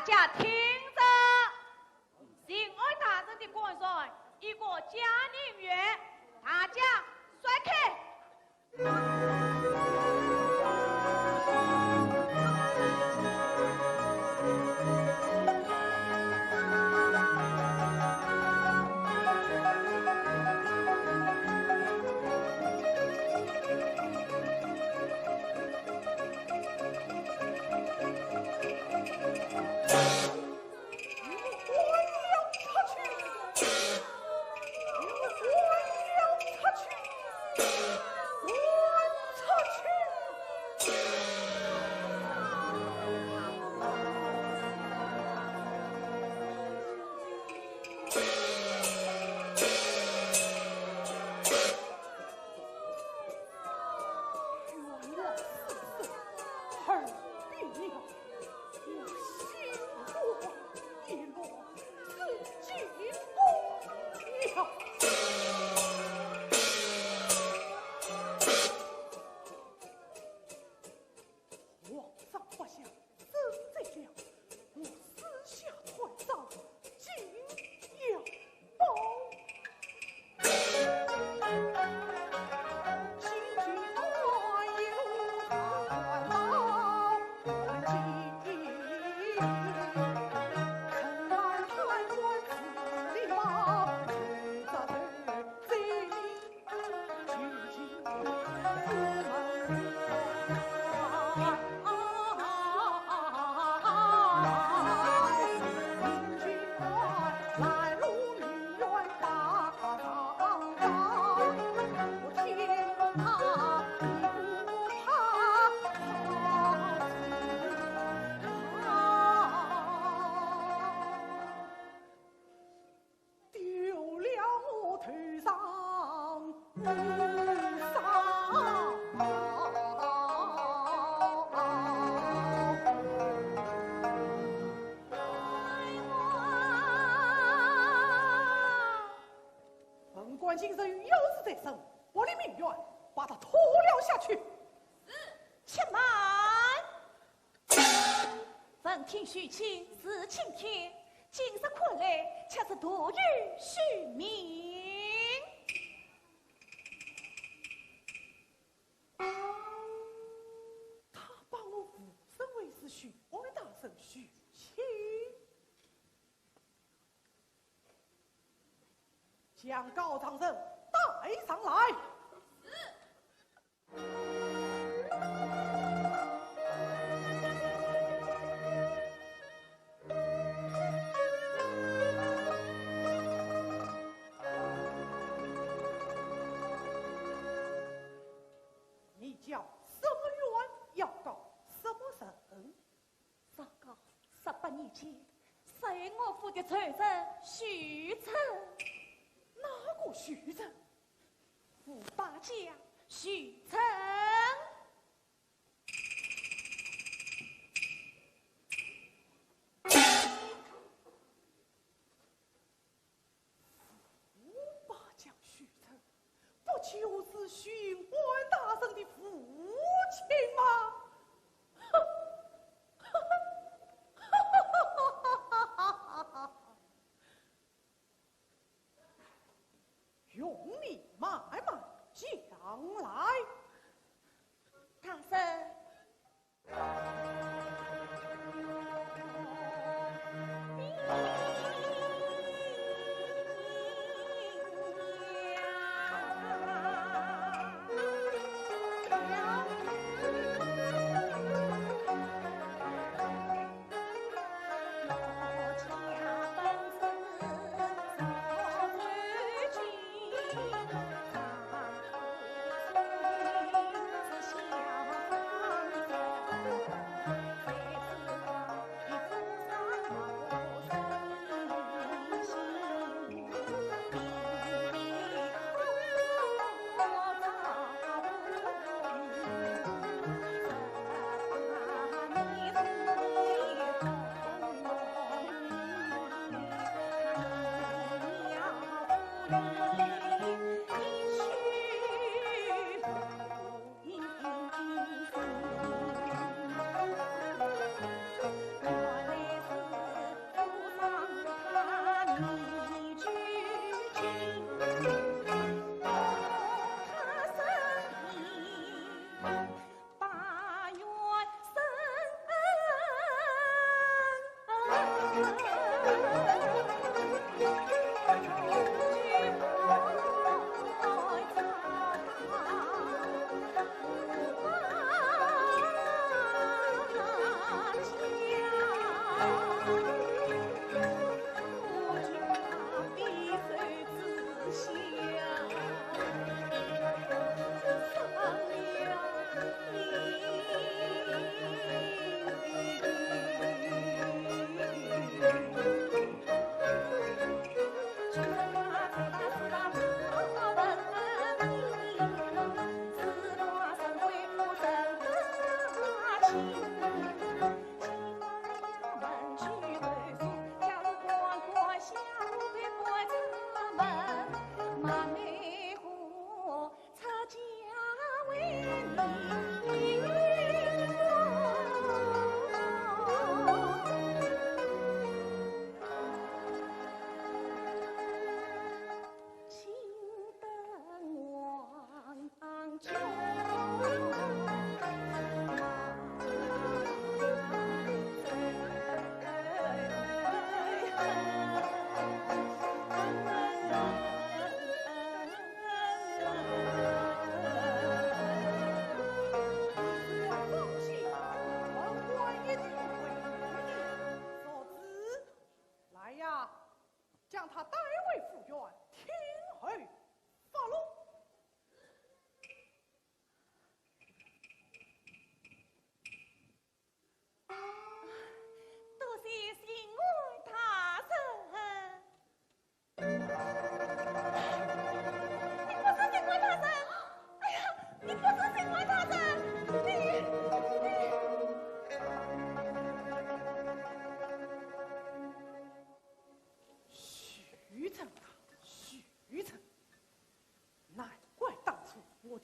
家听着，新二大人的官帅，一个嘉宁月，大家甩开。今生有事在身，我的命愿把他拖了下去。且慢，闻听许卿是晴天，今日困来，恰是度日续命。他把我父身为是许王大圣许卿。将高长生带上来。你叫什么冤？要告什么神？上告18年前，随我府的传人许成。哪个许成？傅八家许成。傅八家许成，不就是巡官大圣的父亲吗？用力慢慢将来。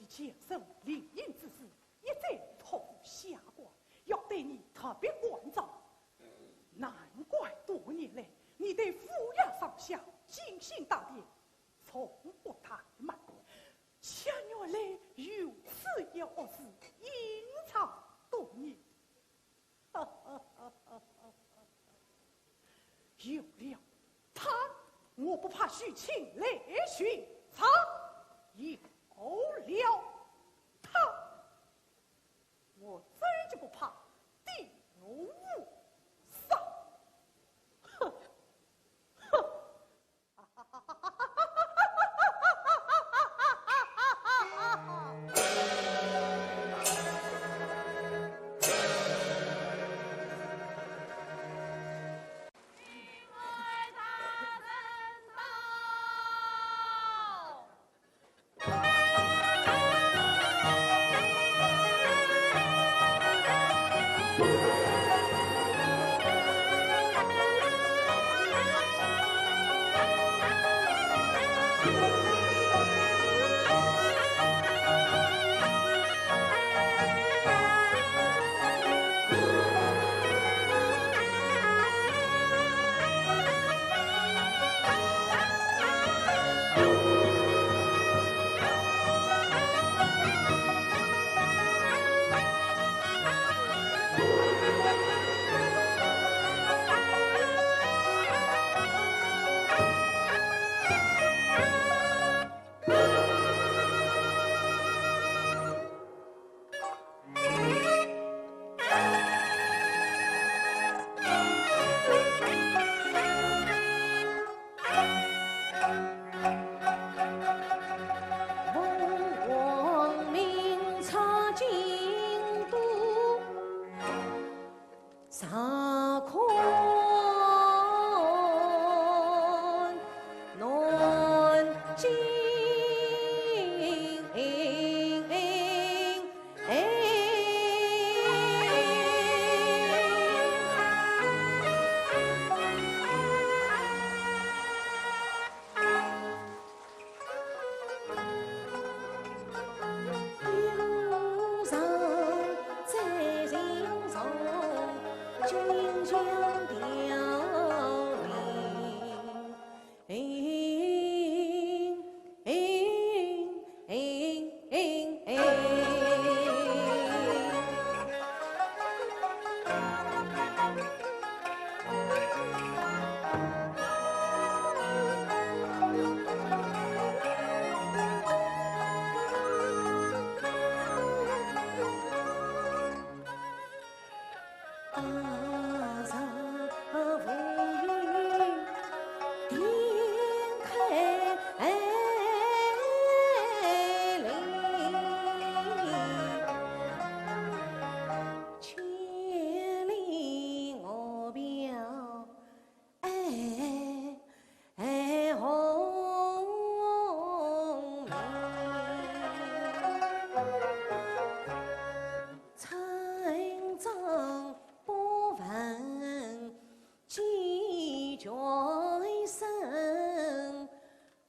先生灵隐之事，一再托付下官，要对你特别关照。难怪多年来你对府衙上下精心打点，从不怠慢。前原来如此一恶事，隐藏多年。有了他，我不怕许卿来寻他。有了他，我真就不怕地无上。哼哼，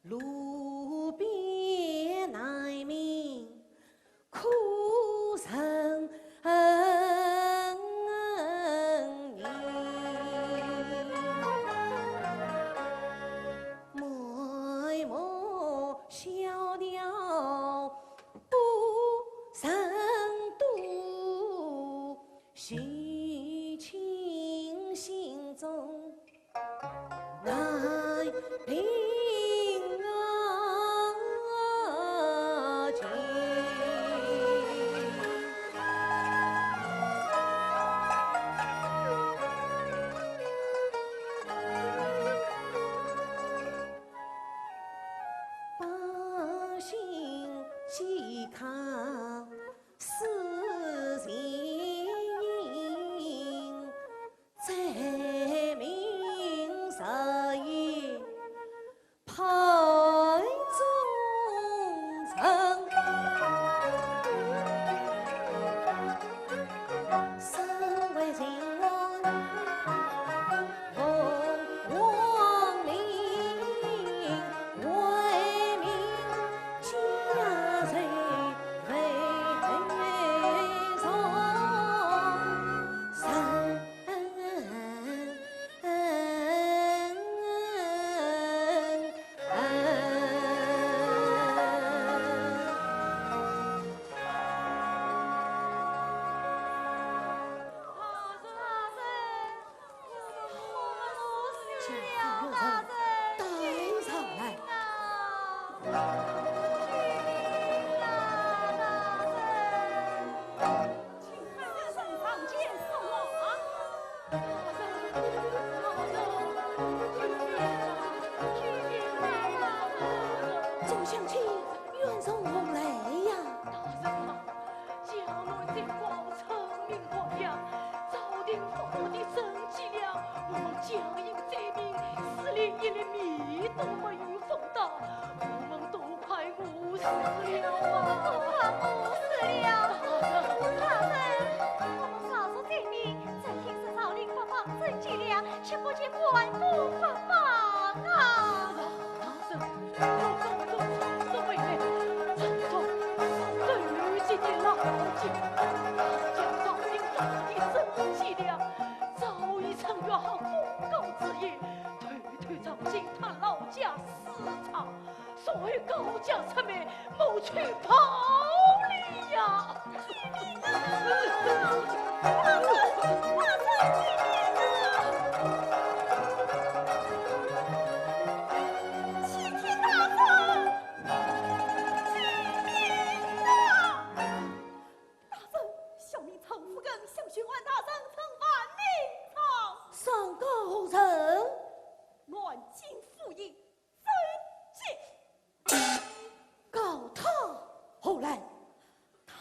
路边来民苦声吟，默默笑了不胜度，喜情心中来平静。百姓健康事情，灾民实业派忠诚，身为人奉王命，为民家人为重，三带上来。众乡亲，远送红来呀！一粒米都没有分到，我们都快饿死了啊！都快饿死了！大人，我们少数罪民在听是朝令发放赈济粮，却不见官府发放啊！大人，这位呢？陈总对于今年老姐，将朝廷发的赈济粮，早已成约好不告之业。推朝廷他老家私藏，所以高价出卖，谋取暴利呀！上高层，乱金复印，真迹。告他后来。他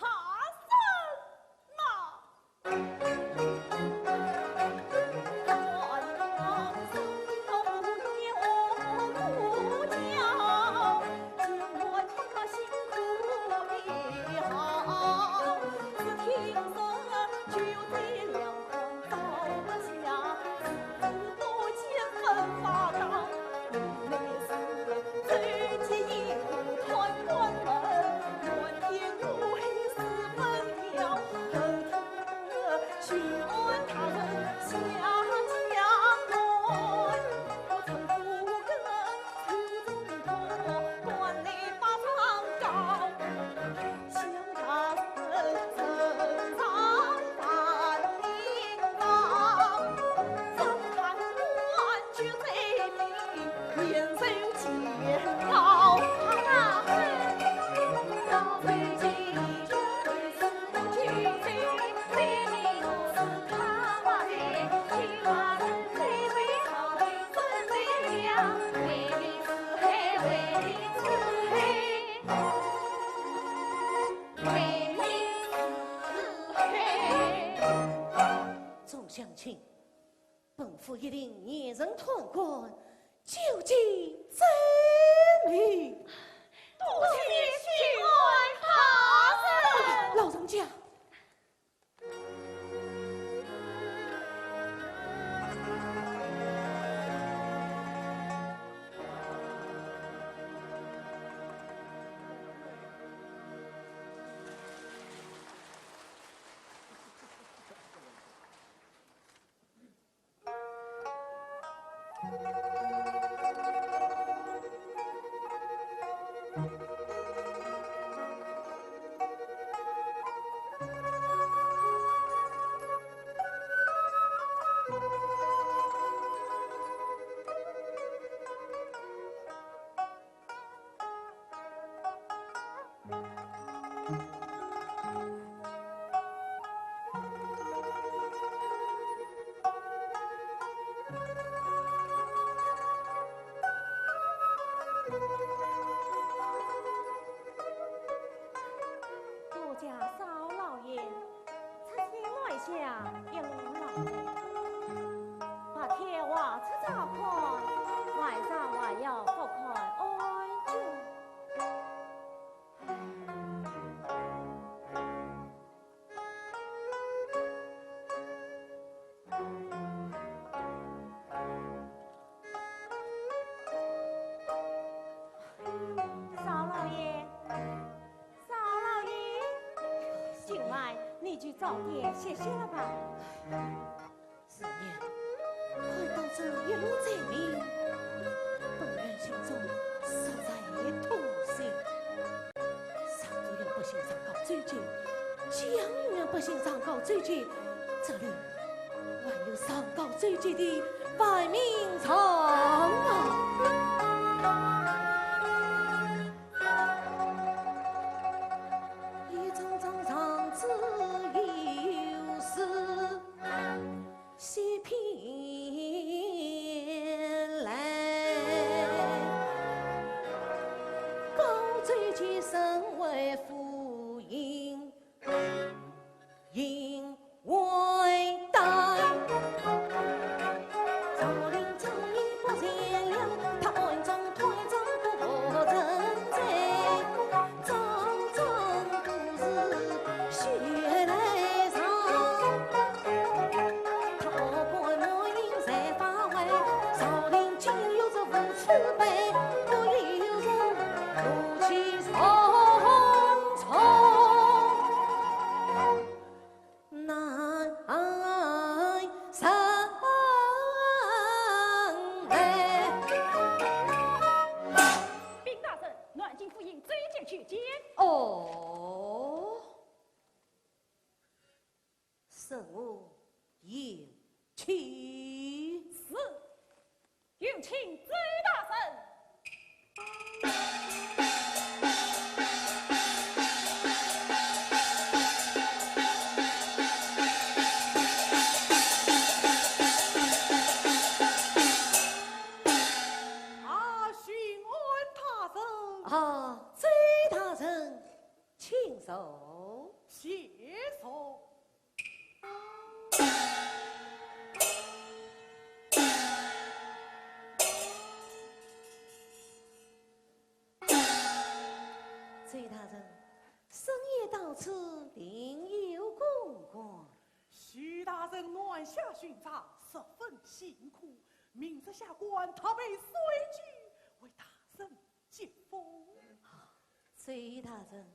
生乡亲，本府一定严惩贪官，救济灾民。多谢巡按大人。老人家。我家少老爷，出去外下一路劳累，白天话出早看，晚上还要复看安住。少老爷，少老爷，今晚你去早点歇歇了吧。思念，看到这一路灾民，本人心中实在痛心。上头有百姓上告追击，下游有百姓上告追击，这里还有上告追击的百名长啊！一张张长子有事西偏来，高追击身为夫应应为大。朝令正义不贤良，他暗中推正不正在，朝政都是血来偿。他官莫因才发威，朝廷竟有着无慈悲，不有人怒气冲冲。难上来。禀大人，南京府尹追进去见。哦，圣母迎去是，有请追大人。啊，巡安大人，啊，追大人，请走。谢手。追大人，深夜到此，另有公关。徐大人南下巡查，十分辛苦。明日下官他被随举，为大人接风。追大人，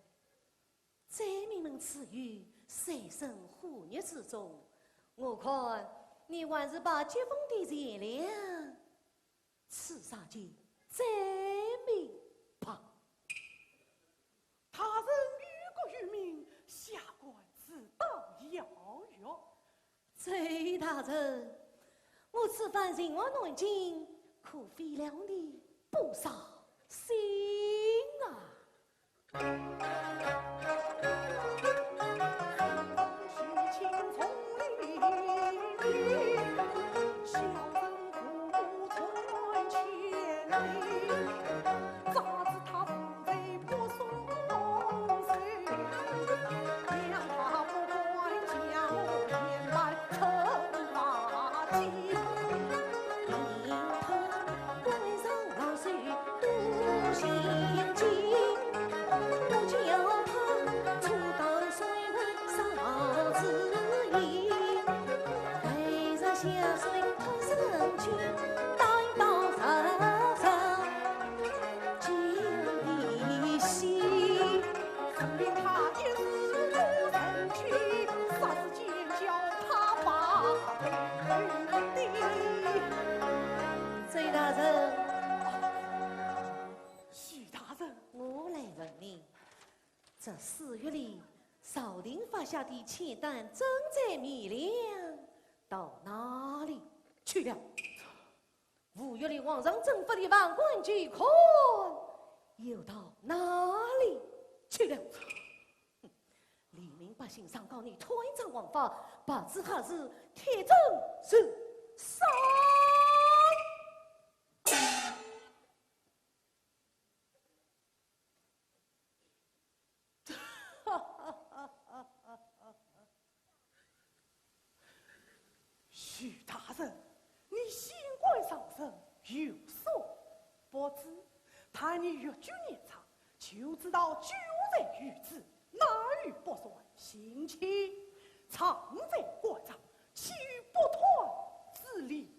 灾民们赐予三生虎穴之中，我看你还是把接风的钱粮赐上去灾民吧。他人于国于民，下官自当要约。追大人，我此番人往南京，可费了你不少心啊。许青从里，小人苦存千里。咋知他腹背不松水，让他不管教，年满成马季。临头关上老水多心机，不叫发下的窃胆正在米量到哪里去了？五月里皇上征发的万贯巨款又到哪里去了？黎民百姓上告你推赃枉法，不知何是铁证是啥？徐大人，你新官上任有所不知，谈你越剧年长，就知道酒在于子，难于不算，性情常在官场，其余不团自理。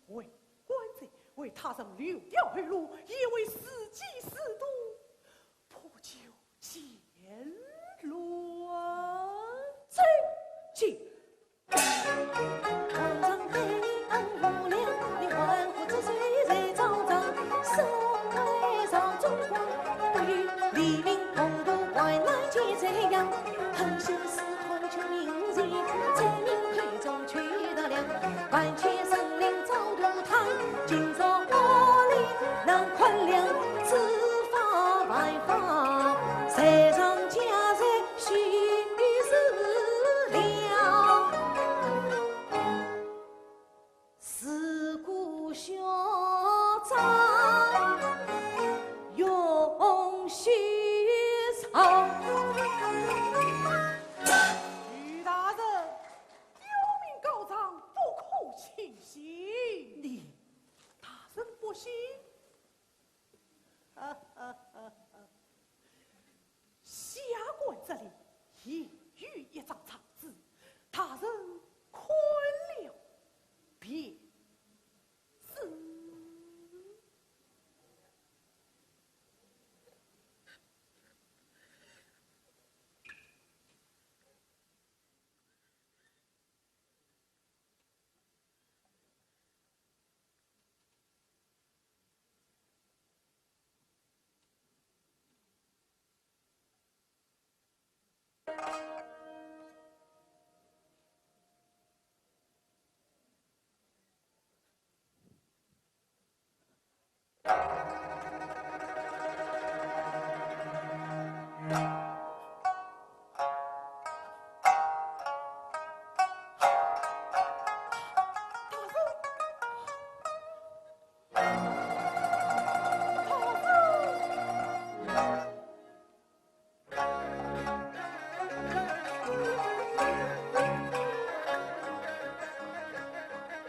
为官者为他人留条后路，也为司机司督破旧见乱。走去。皇上对你恩无量，你还护之岁在朝朝，身为上中皇，不与黎民共度患难皆这样。恨修斯团求民人，在民会中取得良，万千生灵遭毒汤，今朝我力难宽量，此法万法，谁上加在须自古嚣张，永续长。徐大人，有名高涨，不可轻信。你大人不信？下官这里已有一张长纸，大人宽了便是。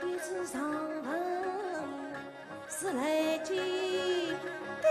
一次上门是来接的。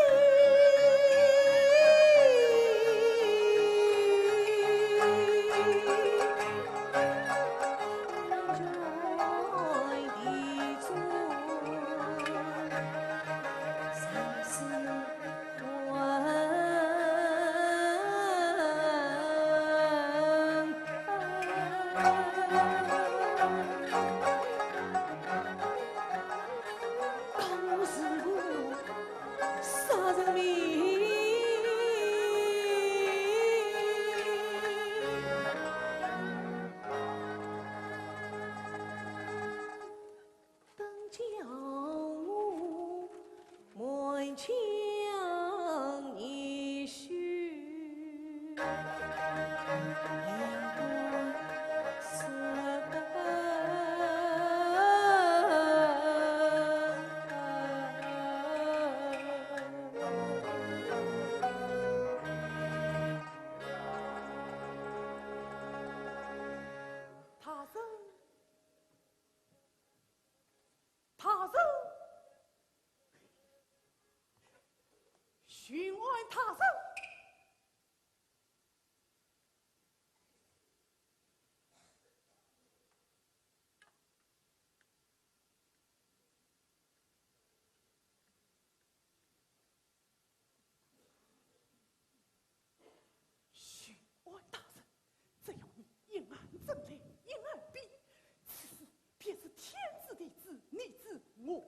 询问他人，询问他人，只要你一案正来，一案毕，此事便是天子的子，你知我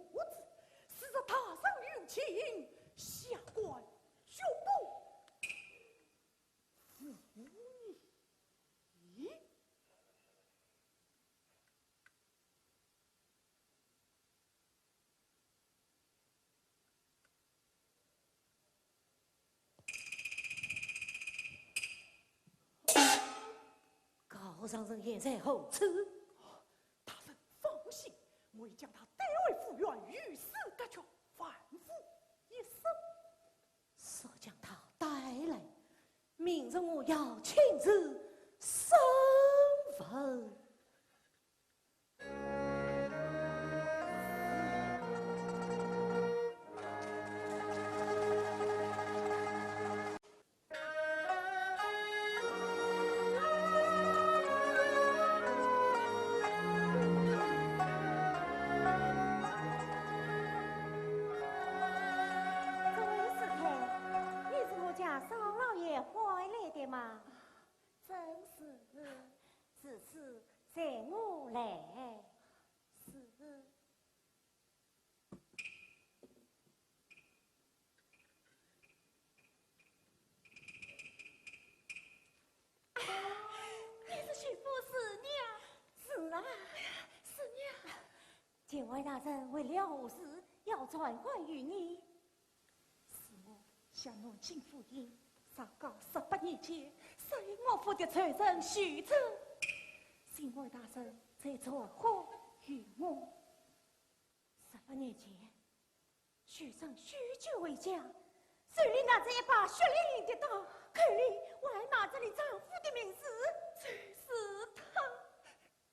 少上人现在何处？大人放心，我已将他带回府院，与世隔绝，反复一生。速将他带来，明日我要亲自审问。此次在我来，是。你是徐夫师娘？是啊，师娘。监外大人为了何事要传唤于你？是我向侬进府尹，上告18年前，杀于我府的财神徐州。监外大人在传话于我。18年前，徐生许久未降，手里拿着一把血淋淋的刀，口里我还拿着你丈夫的名字，就是他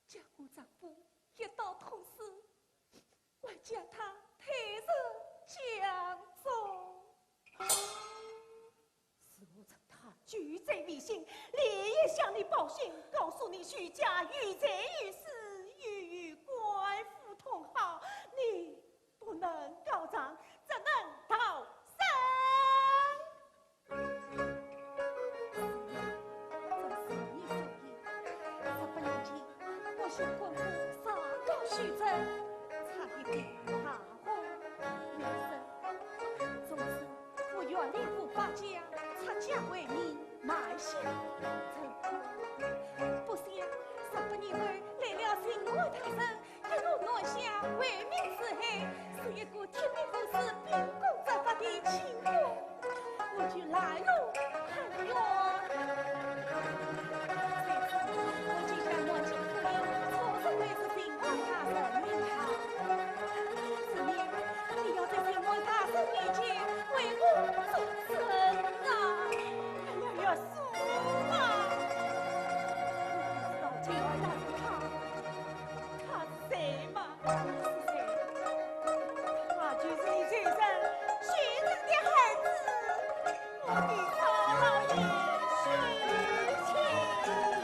将我丈夫一刀捅死，我将他推入江中。是我趁他拒贼未醒，连夜向你报信，告诉你徐家遇贼遇死，与官府同好，你不能告状，只能逃生。这是你所言。18年前，我向官府上告徐州，差一点大祸临身。从此，我远离府法家，出家为尼，埋下尘土。不想18年后来了新官太升，一路南下为民之害，是一个天命府士秉公执法的清官，我就来路很远。我即将南京府里，错身为是新官大人名号。师娘，你要在新官大人面前为我作证啊！要说啊！老监外大人他是谁嘛？是谁？他就是你先生徐峥的儿子，我的曹老爷徐子娘，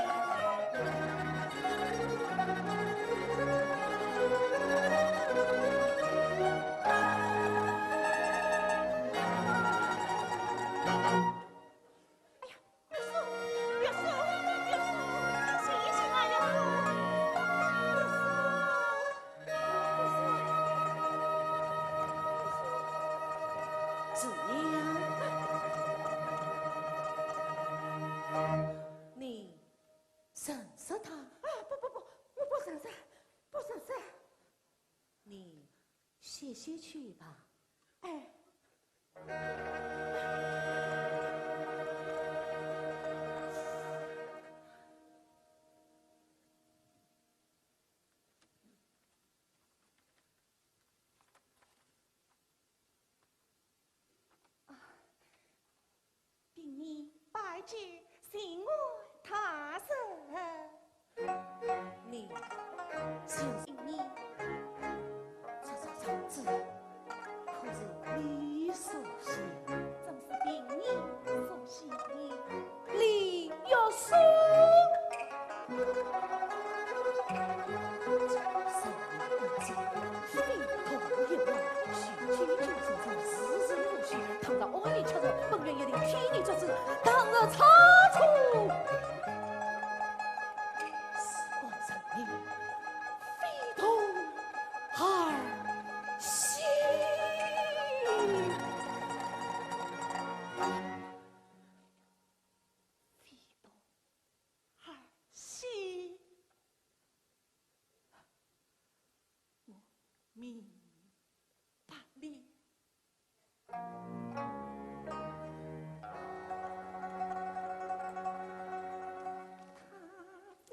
你认识他？我不认识，不认识。你歇歇去吧。哎。并你拜见新官大人，你就是你这子，可是你所写，正是并你所写的。你要说。生不知，非同一脑，许居就生成时日无序，倘若安尼吃着，本院一定替你做主，当日查处。事关生命，非同儿戏。明白了。他的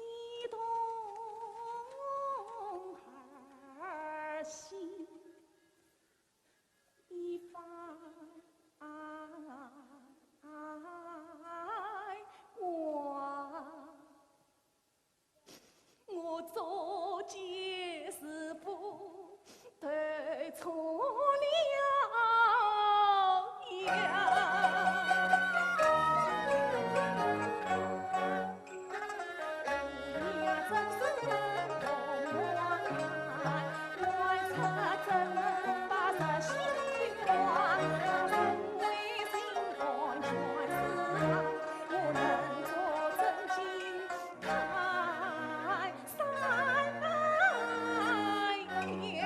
我做件事不得错了呀，真是同我爱，我出真把实心话，身为清官全是爱，我能做真心太三来呀。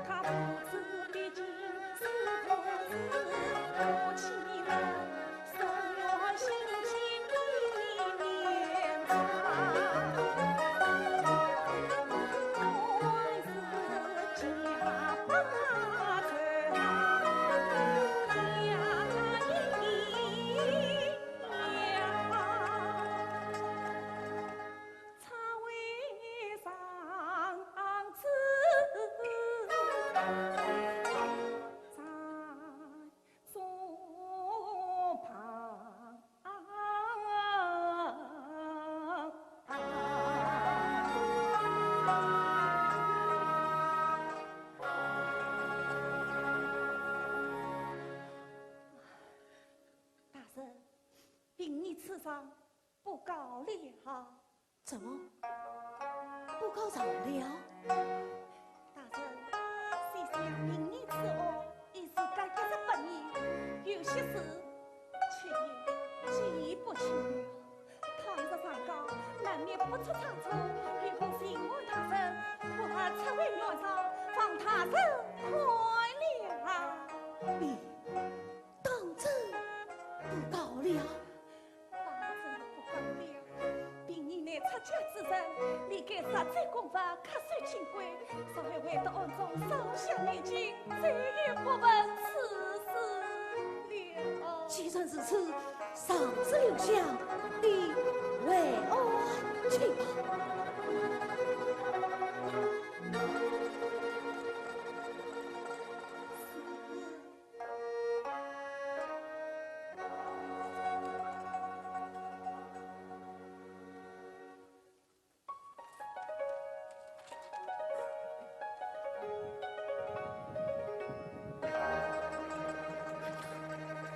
他不知毕竟是公子，我岂能送我心情里面藏？我是家把村家一呀，茶位上子在左旁。大圣，禀你此上不告了。怎么不告状了？大圣，西厢凭你此恶，已是改革了本意，有些事切也记不清了。倘若上告，难免不出差错，一封信问大圣，我出为庙上，放大圣快了。你当真不告了？当真不告了。凭你乃出家之人，理该实在功法，瞌睡清规，稍微会得暗中上下念经，再也不问此事了。既然如此，上次留下，你为我去吧。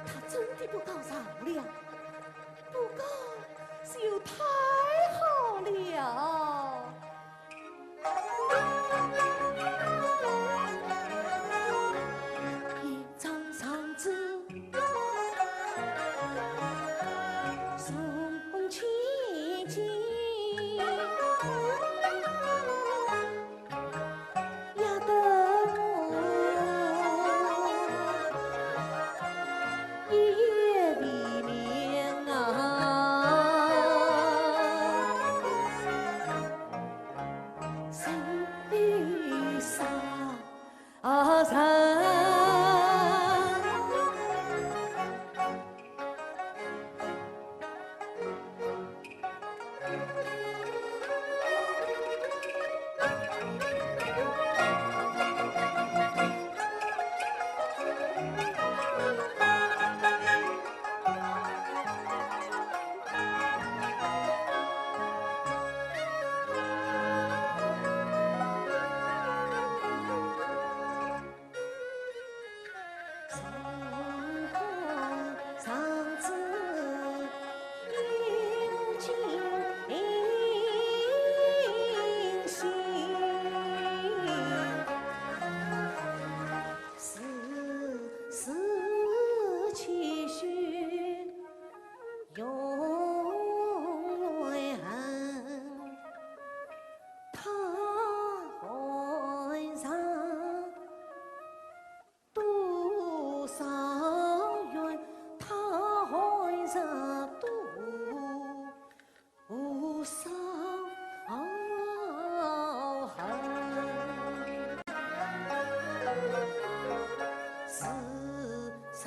他真的不告上了，不告就太好了。一张上子送千金，压得我一夜未眠啊，心里伤人。上子有情心，世事期许永为恨，他海上多少冤，他海上多少恨。世上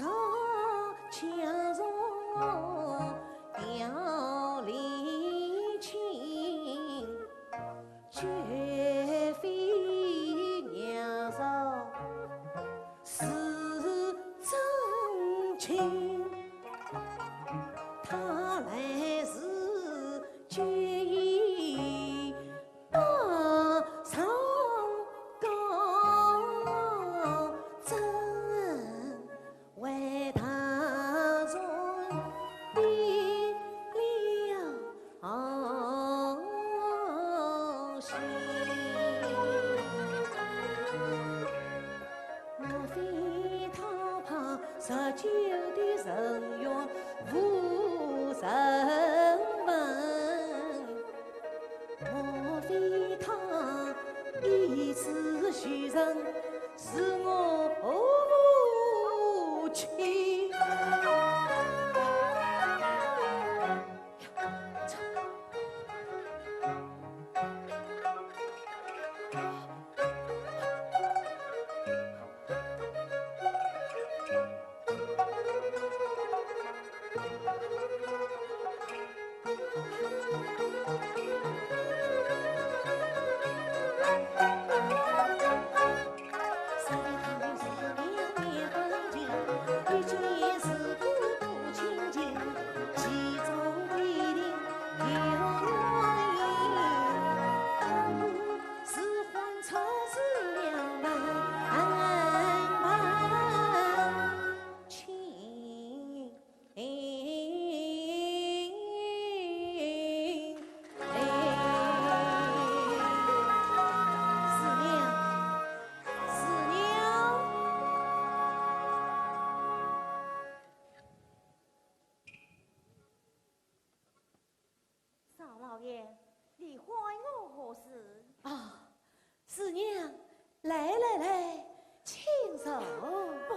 强弱爷，你唤我何事？啊，师娘，来，请坐。不，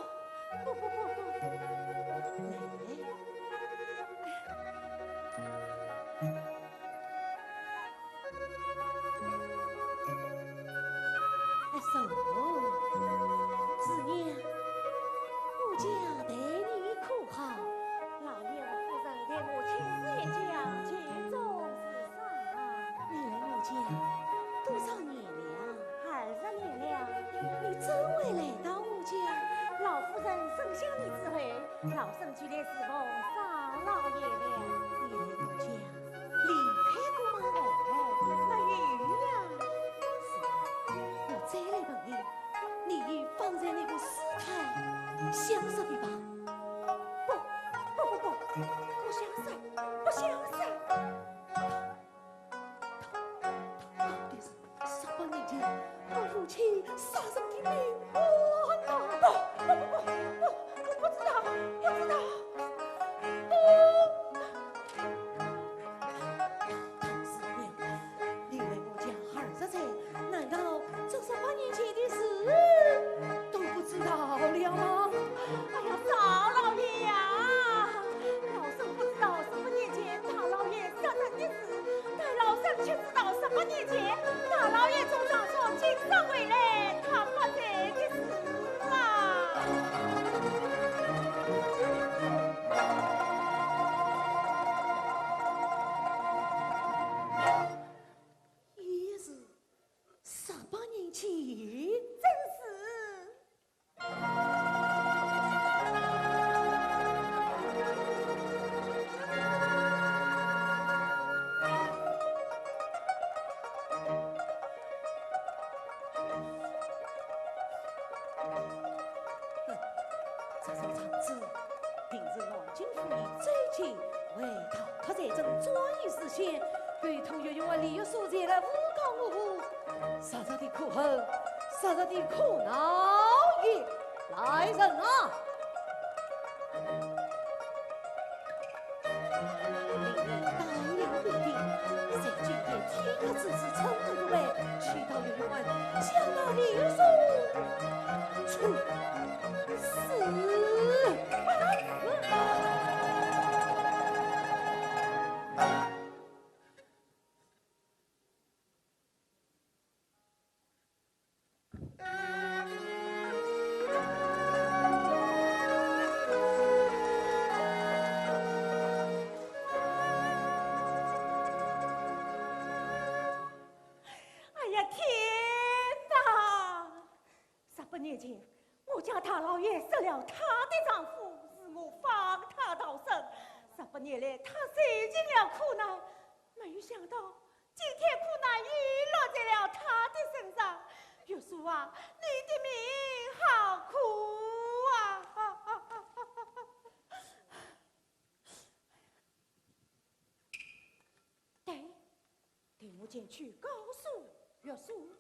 坐。师娘，我家对你可好？老爷夫人对我亲自一讲，其中是啥？你来我家多少年了20年了。你怎会来到我家？老夫人生下你之后，老身去来侍奉少老爷了。你来我家离开过吗？没有呀。我再来问你，你方才那个师太相识的吧？不相识。到底是18年前我父亲杀人的命案啊！我不知道。师娘，你来我家20岁，难道这18年前的事都不知道了吗？哎呀，少老爷呀，老身不知道18年前大老爷杀人的事，但老身却知道18年前大老爷从上所经常回来，他发财的事啊。也是18年前。真是。这首长子定是南京府里最近为逃脱战争专一事先，对同学用利益所在了诬告我户，杀杀的可恨，杀杀的可恼也！来人啊！带领兵丁，谁今天天可之子称呼不备，去到云湾，将那利益所处死。哎呀，天哪！18年前，我家大老爷杀了他的丈夫，使我放他逃生。18年来，他受尽了苦难，没有想到今天苦难又落在了他的身上。玉树啊，你的命好苦啊！对我前去告诉玉树。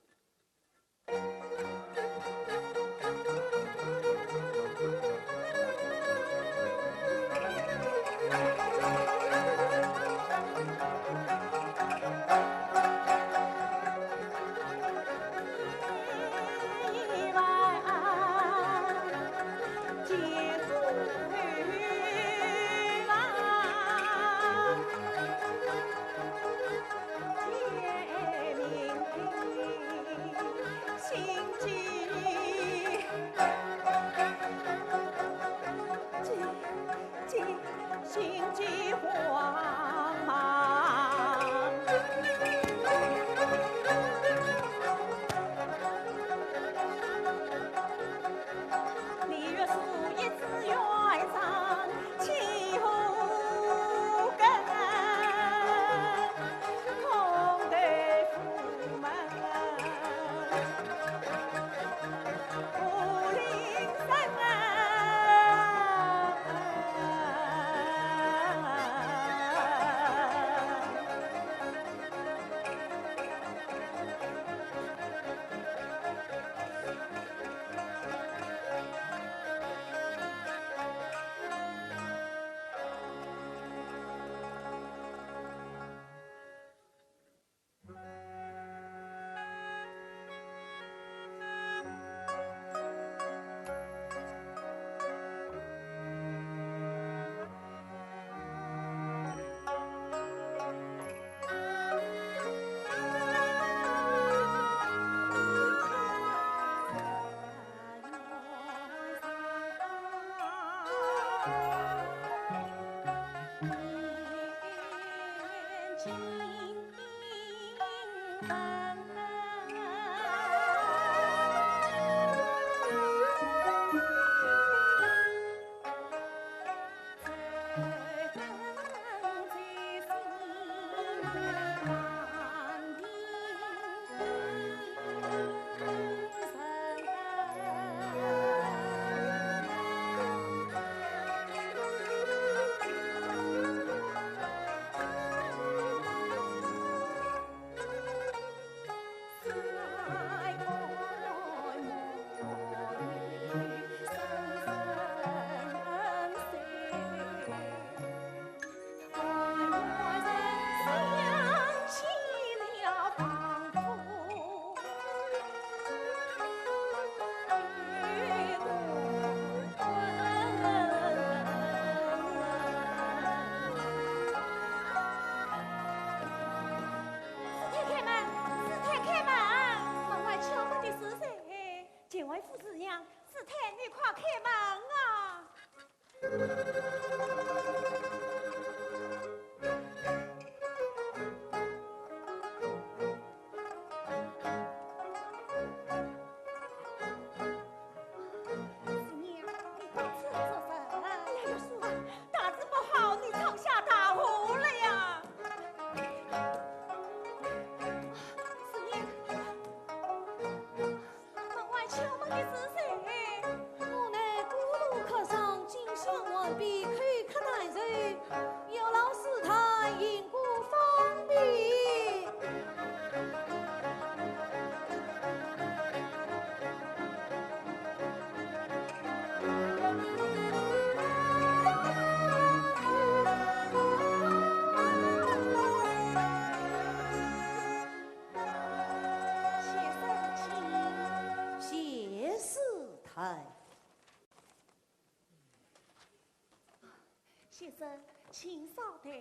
先生，请稍等。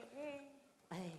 哎。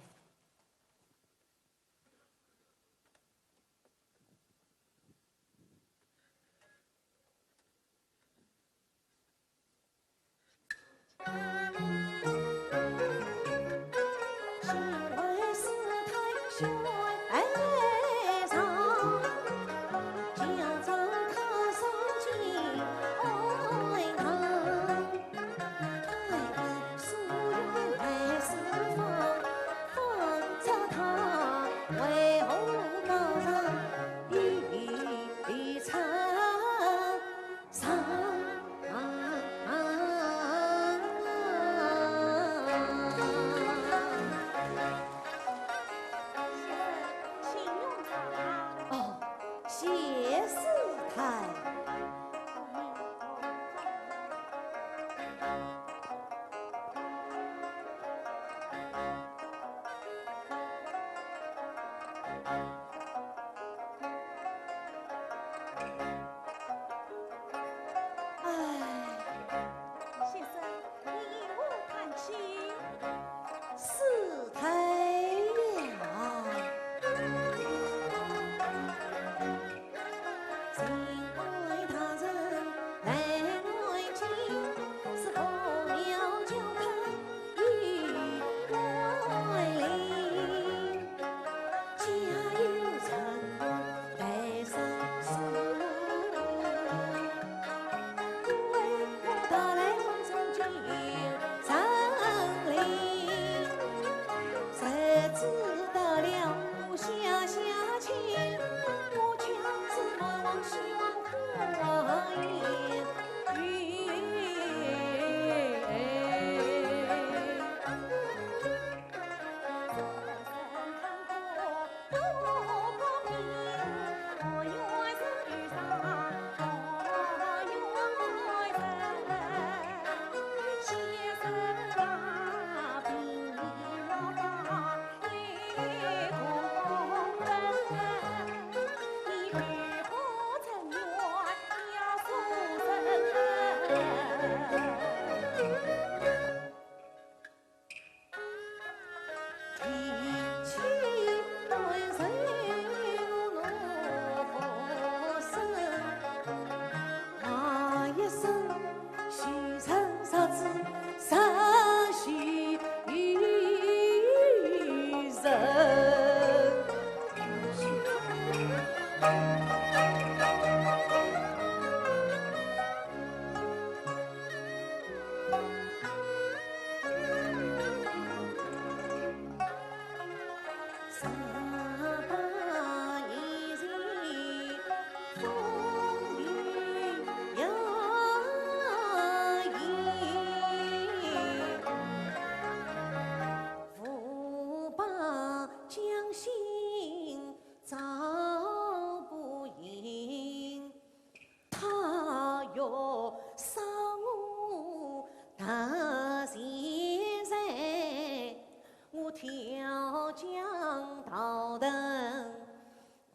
跳江道登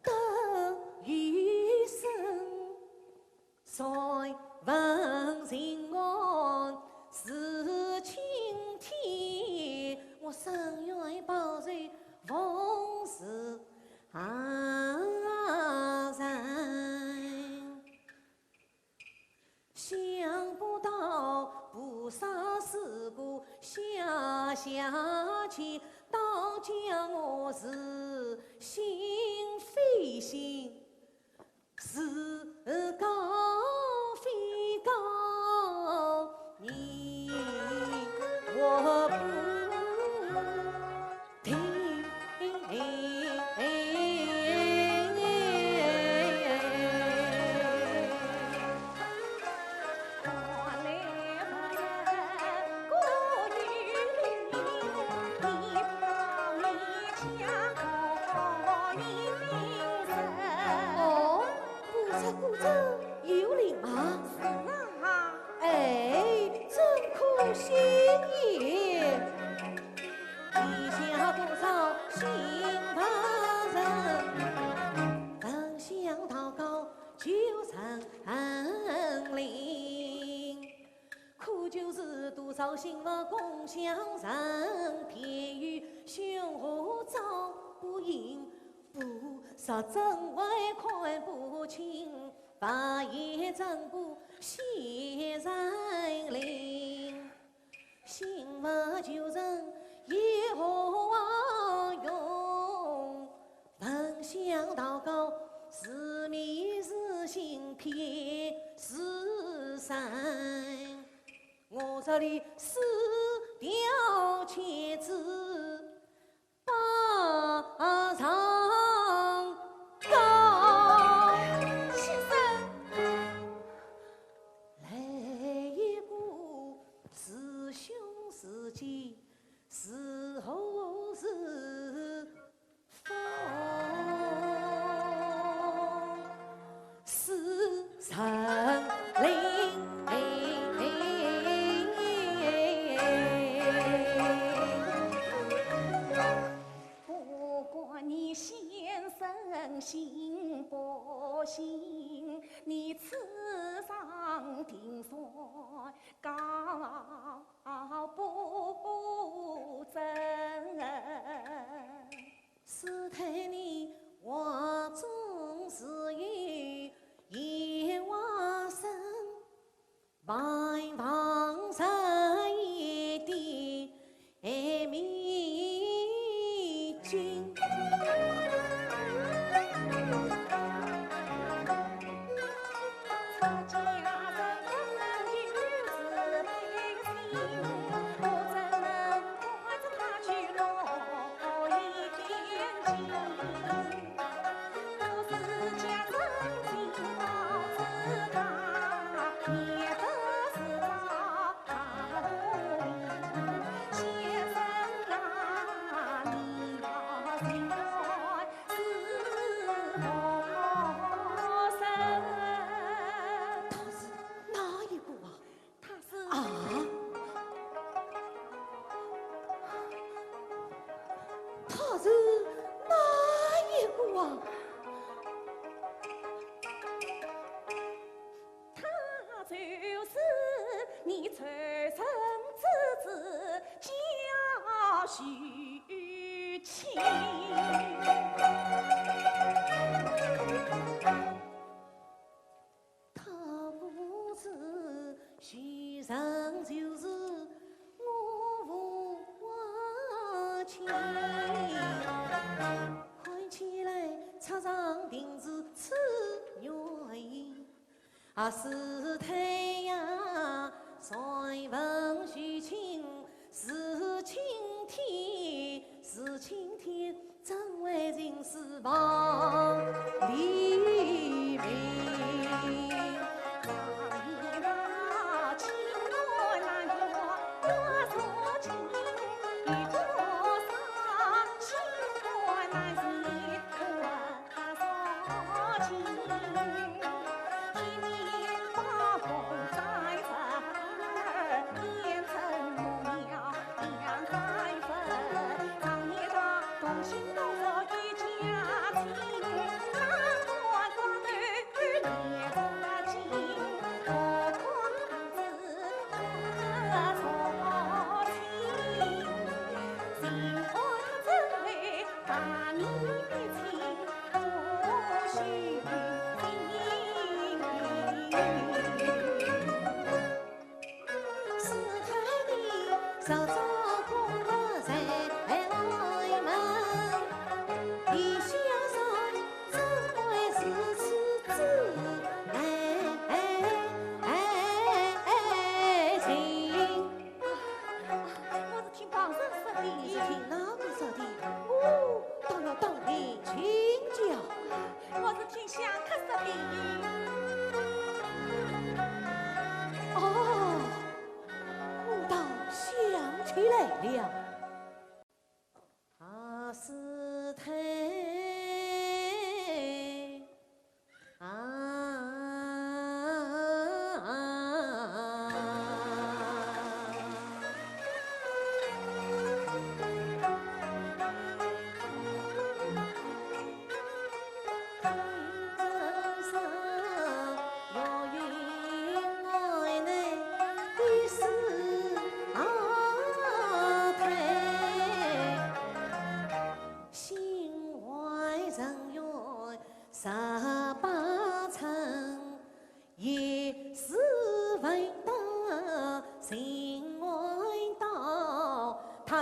得一生，在问心安是晴天。我生愿保全奉事人，想不到菩萨下去，倒叫我是心非心，是高非高，你我不听。哦，古筝有灵吗？是啊，哎，真可惜也。地下多少心怕人，分享祷告就成灵。可就是多少心物共享人，偏遇凶恶找不赢，不杀真伪看不清，白夜真不显人灵。心物救人耶和华用，分享祷告是迷是心偏是善。我这里撕掉茄子，把上高。先生，来一步是凶是吉，是祸是福，是神灵。不管你先生信不信，你此上定算高不真。是太你话中是有野花生，白房山一地迷津。他是哪一个啊？他就是你传声之子贾诩卿。他不知虚声就是我父王亲。看起来插上钉子刺原因，是太阳在问虚情，是晴天，是晴天，怎为人世亡黎明？少的，我倒要当你请教。我是听相克说的。哦，我倒想起来了，阿斯泰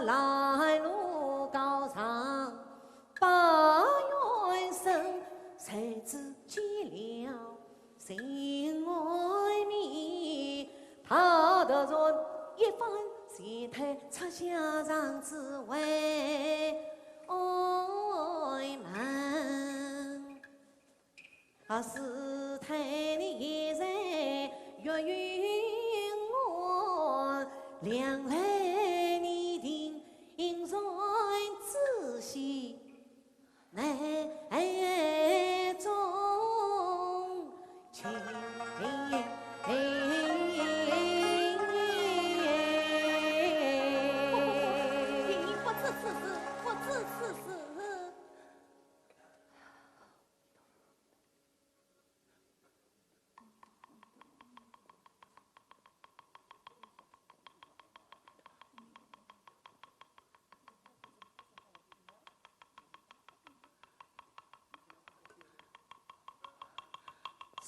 来路高长，把元神才知见了心外面，他的人一番前台插下长子为爱门，是太你在月云我两来。仔细难中情，不知此事，不知此事。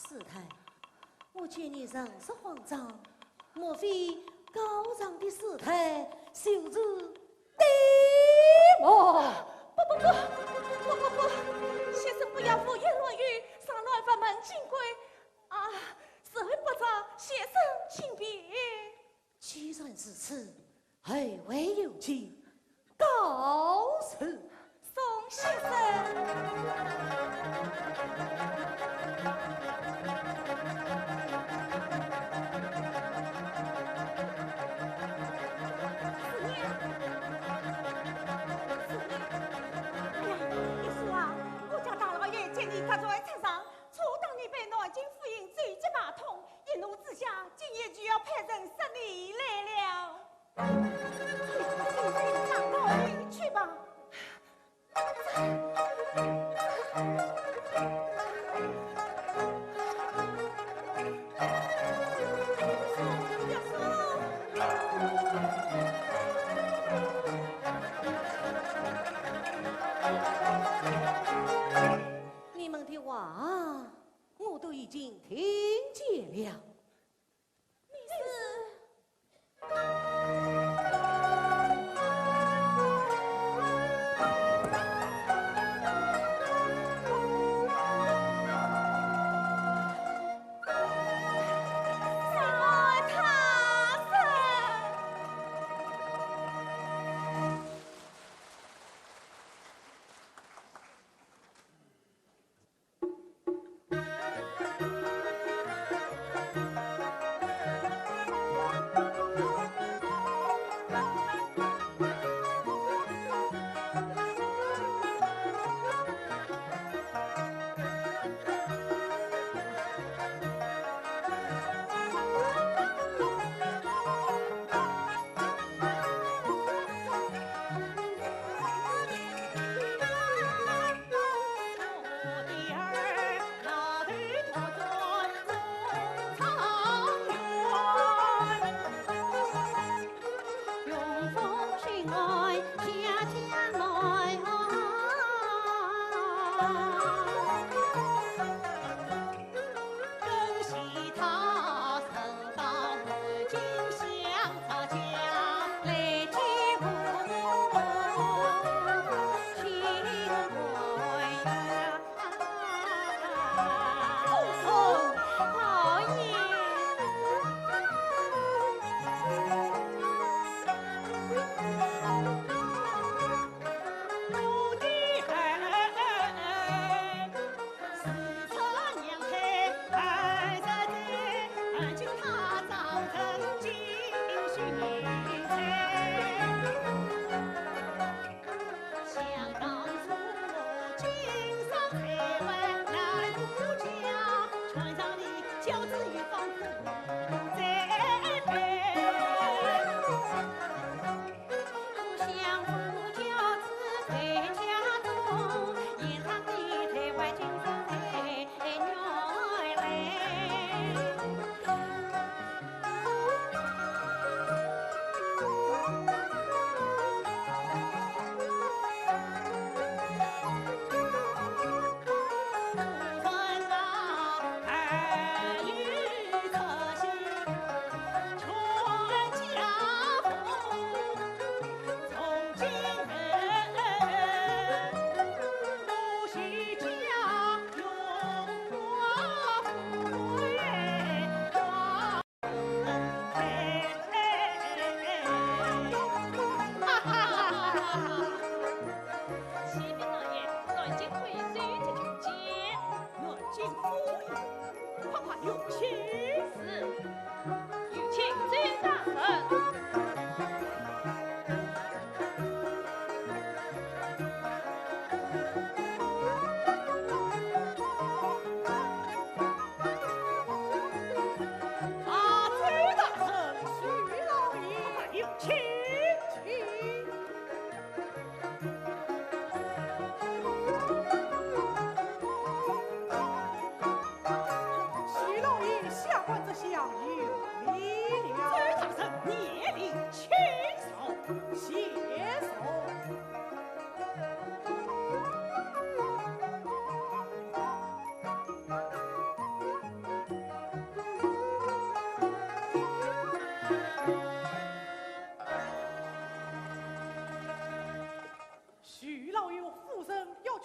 师太，我见你人色慌张，莫非高尚的师太羞辱呆毛？不，先生不要胡言乱语，上来法门请归。啊，实会不知，先生请别。既然如此，还未有期，告辞。宋先生。今夜就要派人十里来了，上高里去吧。你们的话，我都已经听见了。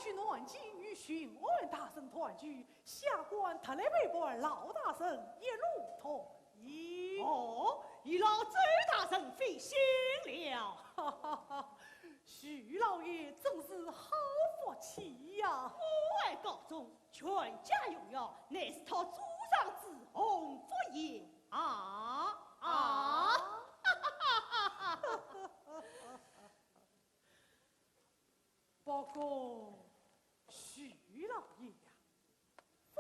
去南京与巡按大神团聚，下官特来陪伴老大神一路同意。哦，与老周大神费心了。哈哈哈，徐老爷真是好福气呀！我爱告终，全家荣耀，乃是他祖上之鸿福也啊！不过，徐老爷呀，福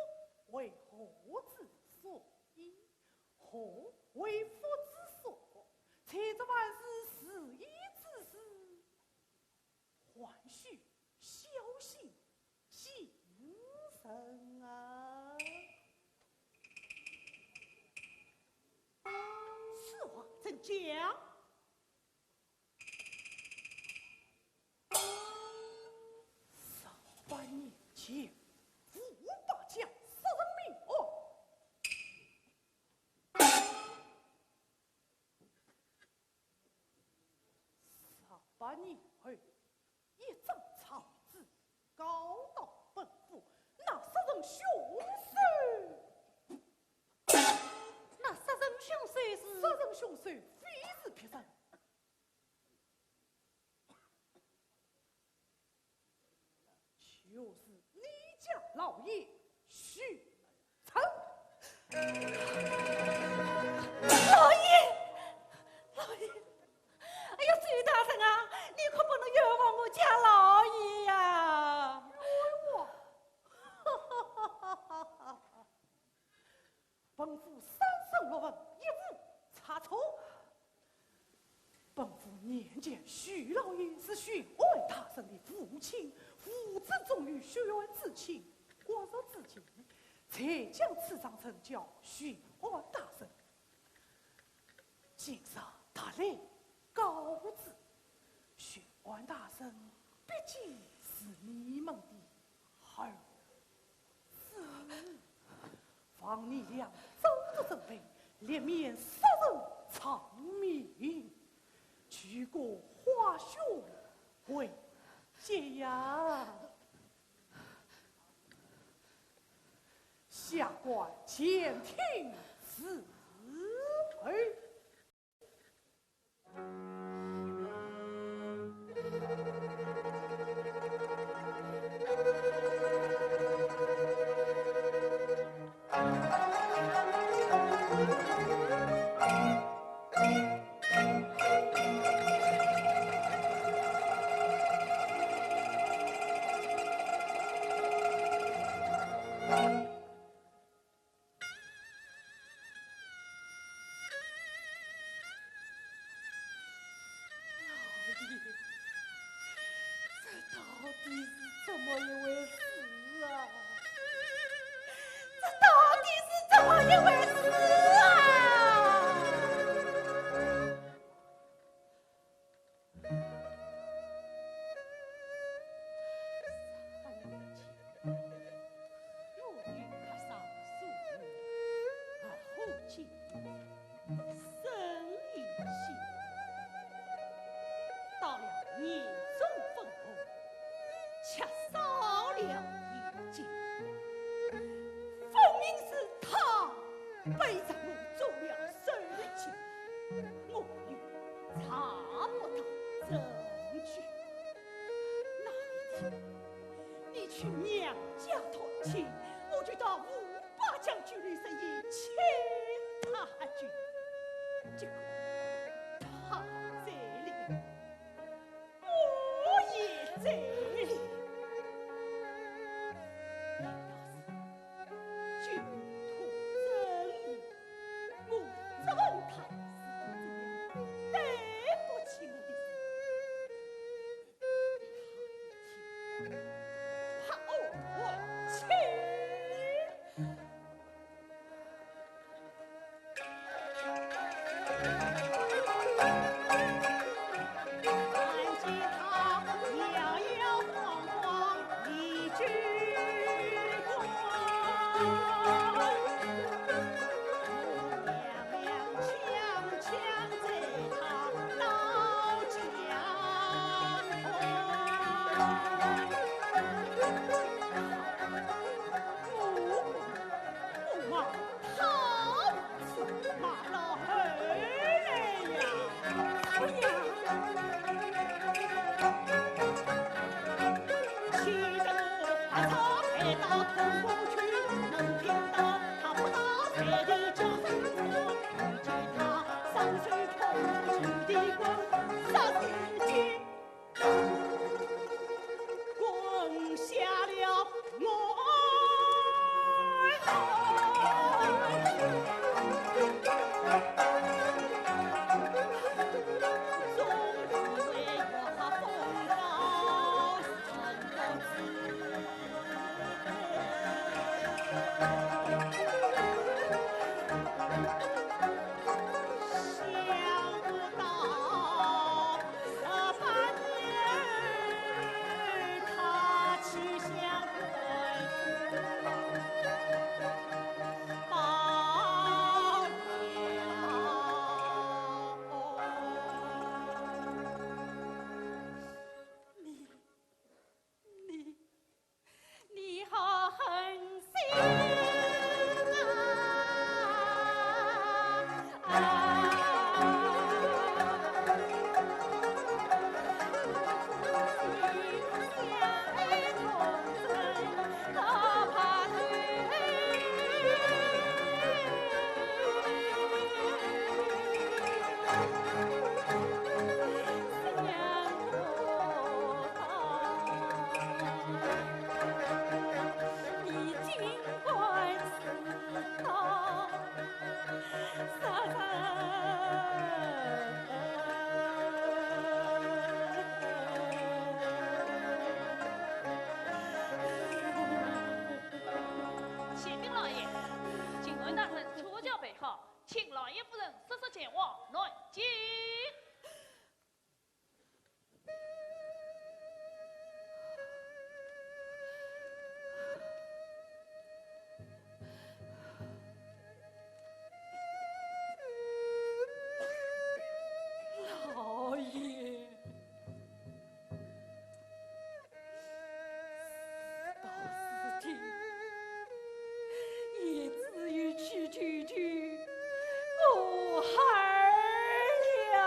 为何之所依？祸为福之所，才这万事事宜之事，还需小心谨慎啊！此话怎讲？300年前，吴八将杀人命案。300年后，一张草纸告到本府，那杀人凶手，那杀人凶手是？杀人凶手非是别人，就是你家老爷许成。老爷，哎呀，周大神啊，你可不能冤枉我家老爷呀！本府三审六问，一无差错。本府年见徐老爷是巡按大神的父亲，父子终于血缘之亲，过日之今，才将此章程交巡按大神。今日他来告知，巡按大神毕竟是你们的儿子，望你俩早日准备，列免杀人偿命，举国华兄为解呀！下官前听此回。背着我做了手情，我与查不到证据。那一天，你去娘家讨亲，我就到五八将军旅设宴请他军，结果他在里，我也在里。Thank you. 请老爷夫人速速前往南京。老爷，到事情也只有去我孩儿了。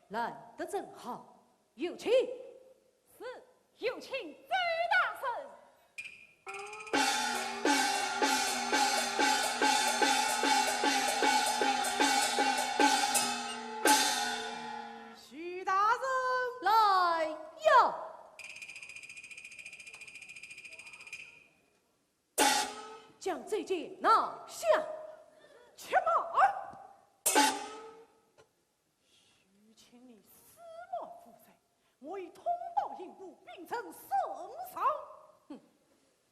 来得正好，有请。是，有请周大圣。徐大人，来呀！将这件拿下。且慢。许请你司马夫人，我已通报刑部，并呈圣上。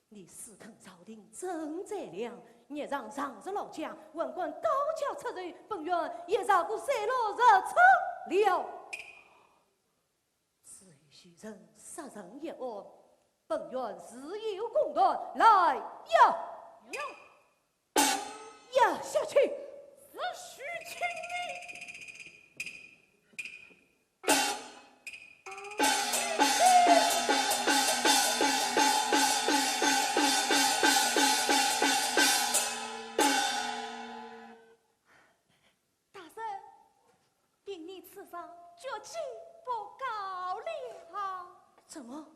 你私吞朝廷真宰良，也让上日老将文官高桥出罪，本院也绕过三路入出了。至于许人杀人一案，本院自有公断。来呀！压下去！是许请大圣，因你此伤，绝技不告了。怎么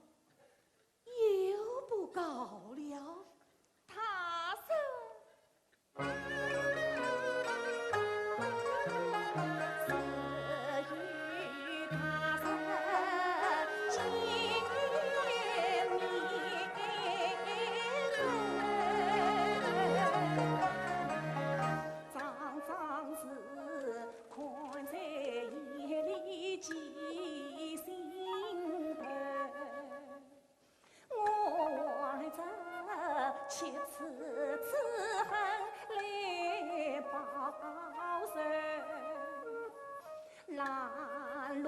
又不告了？大圣。妻子之恨来报仇，拦路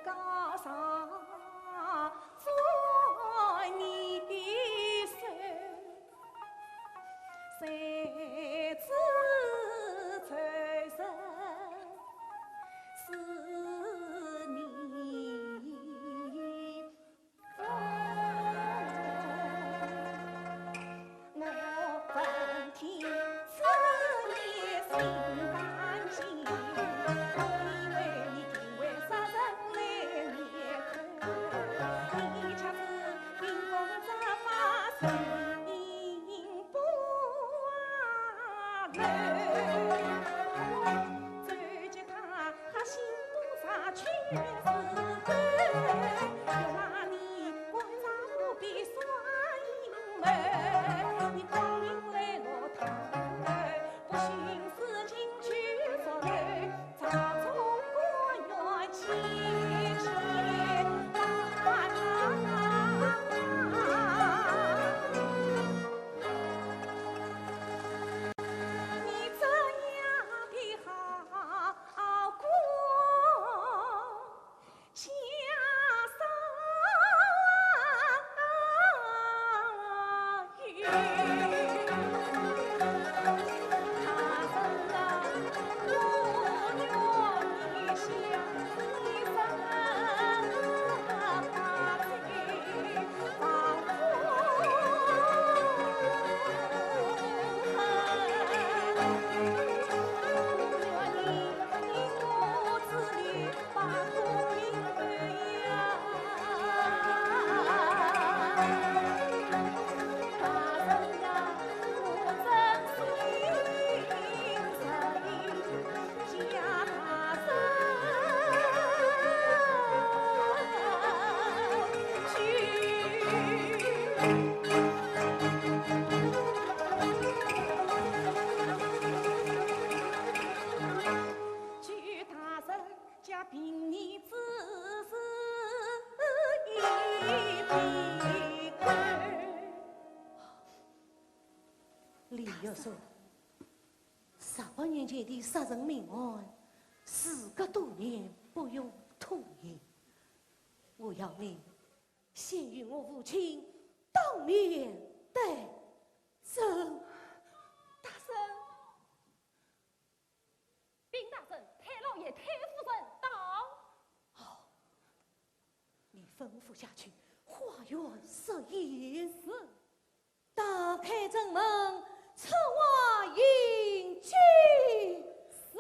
高上做你手，谁知仇人是你。本天赐你心甘情，我以为你定会杀人来灭口，你却是秉公执法，神不来。就说，18年前的杀人命案，时隔多年不用吐言。我要你先与我父亲当面对证。大圣，禀大圣，太老爷、太夫人到。好，你吩咐下去，花园设宴时，打开正门，出外迎接。是。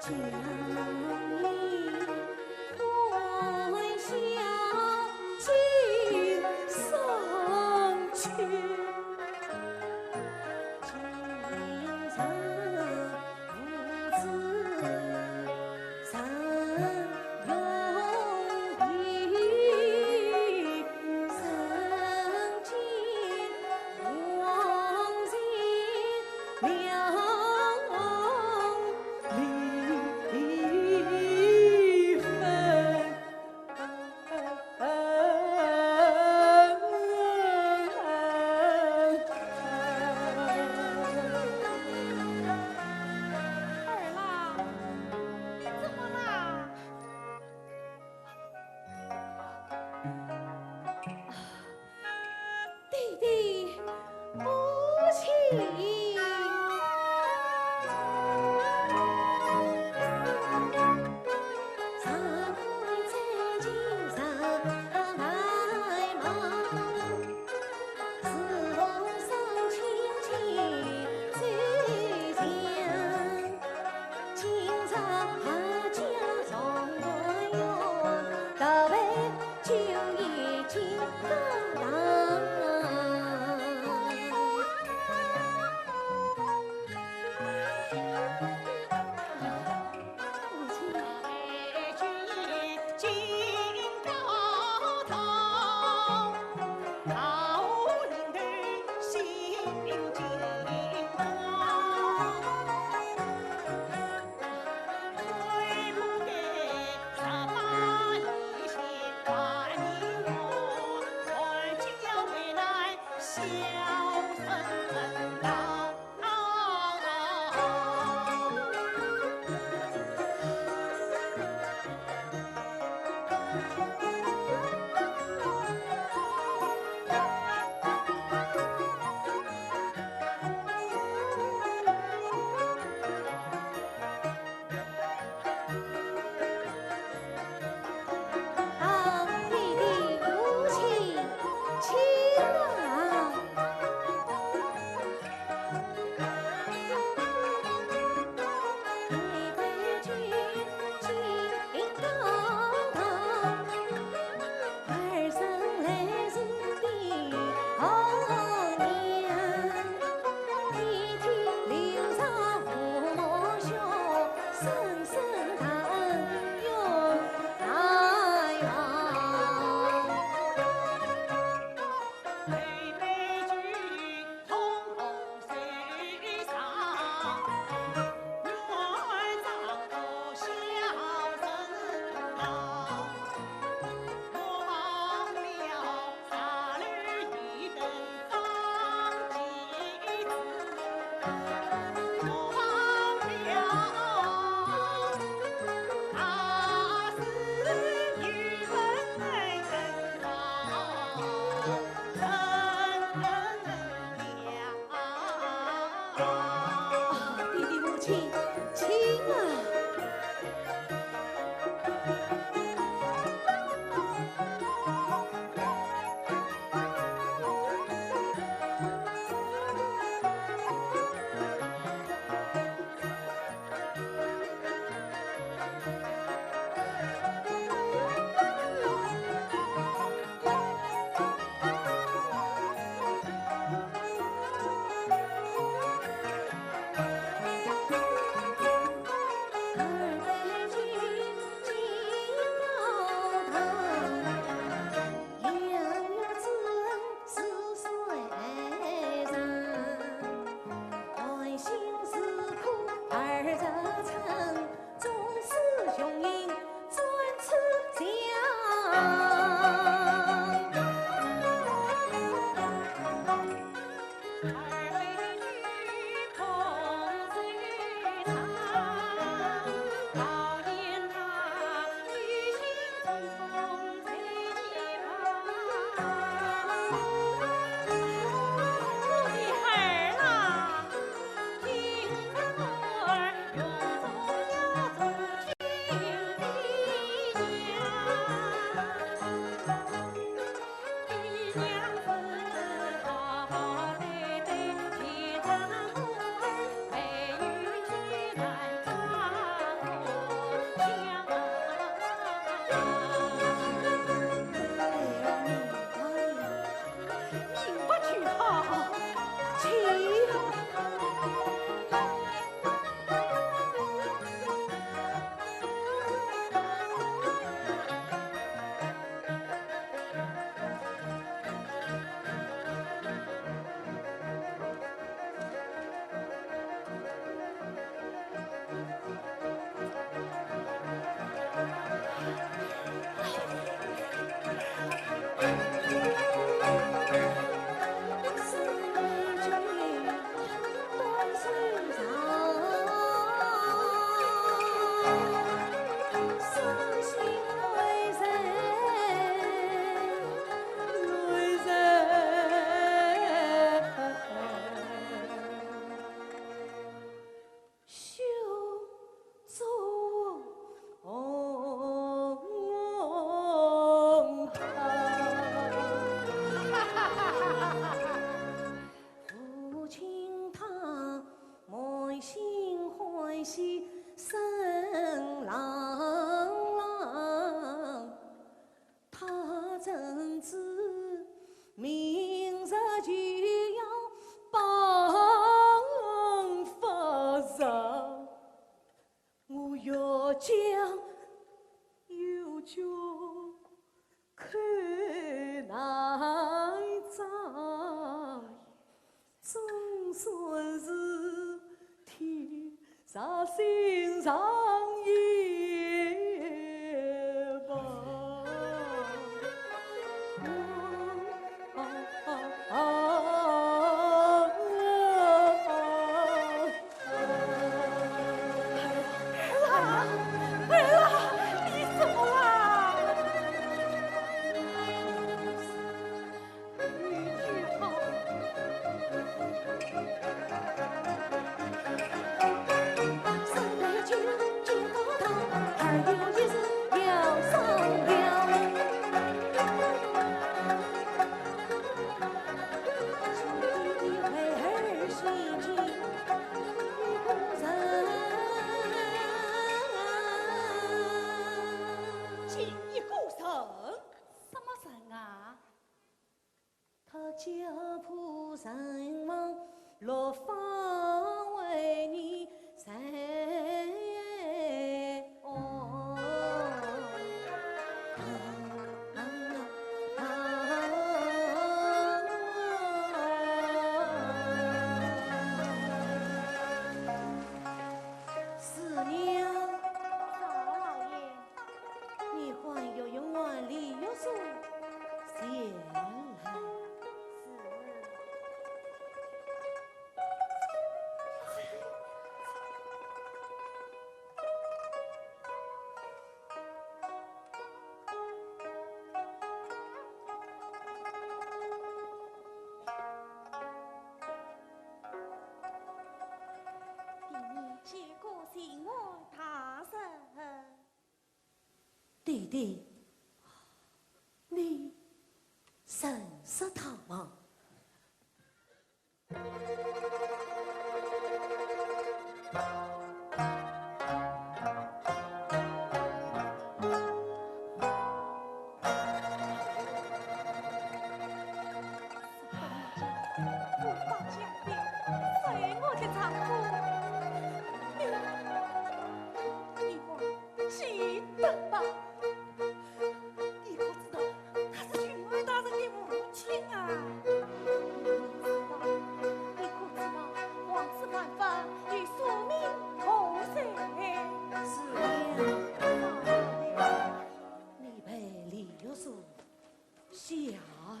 将你欢笑尽上情。心上也吧。家仆人王落方为你在哦。四娘，少老爷，你还要用碗里有数先来。弟弟，你甚是逃亡？下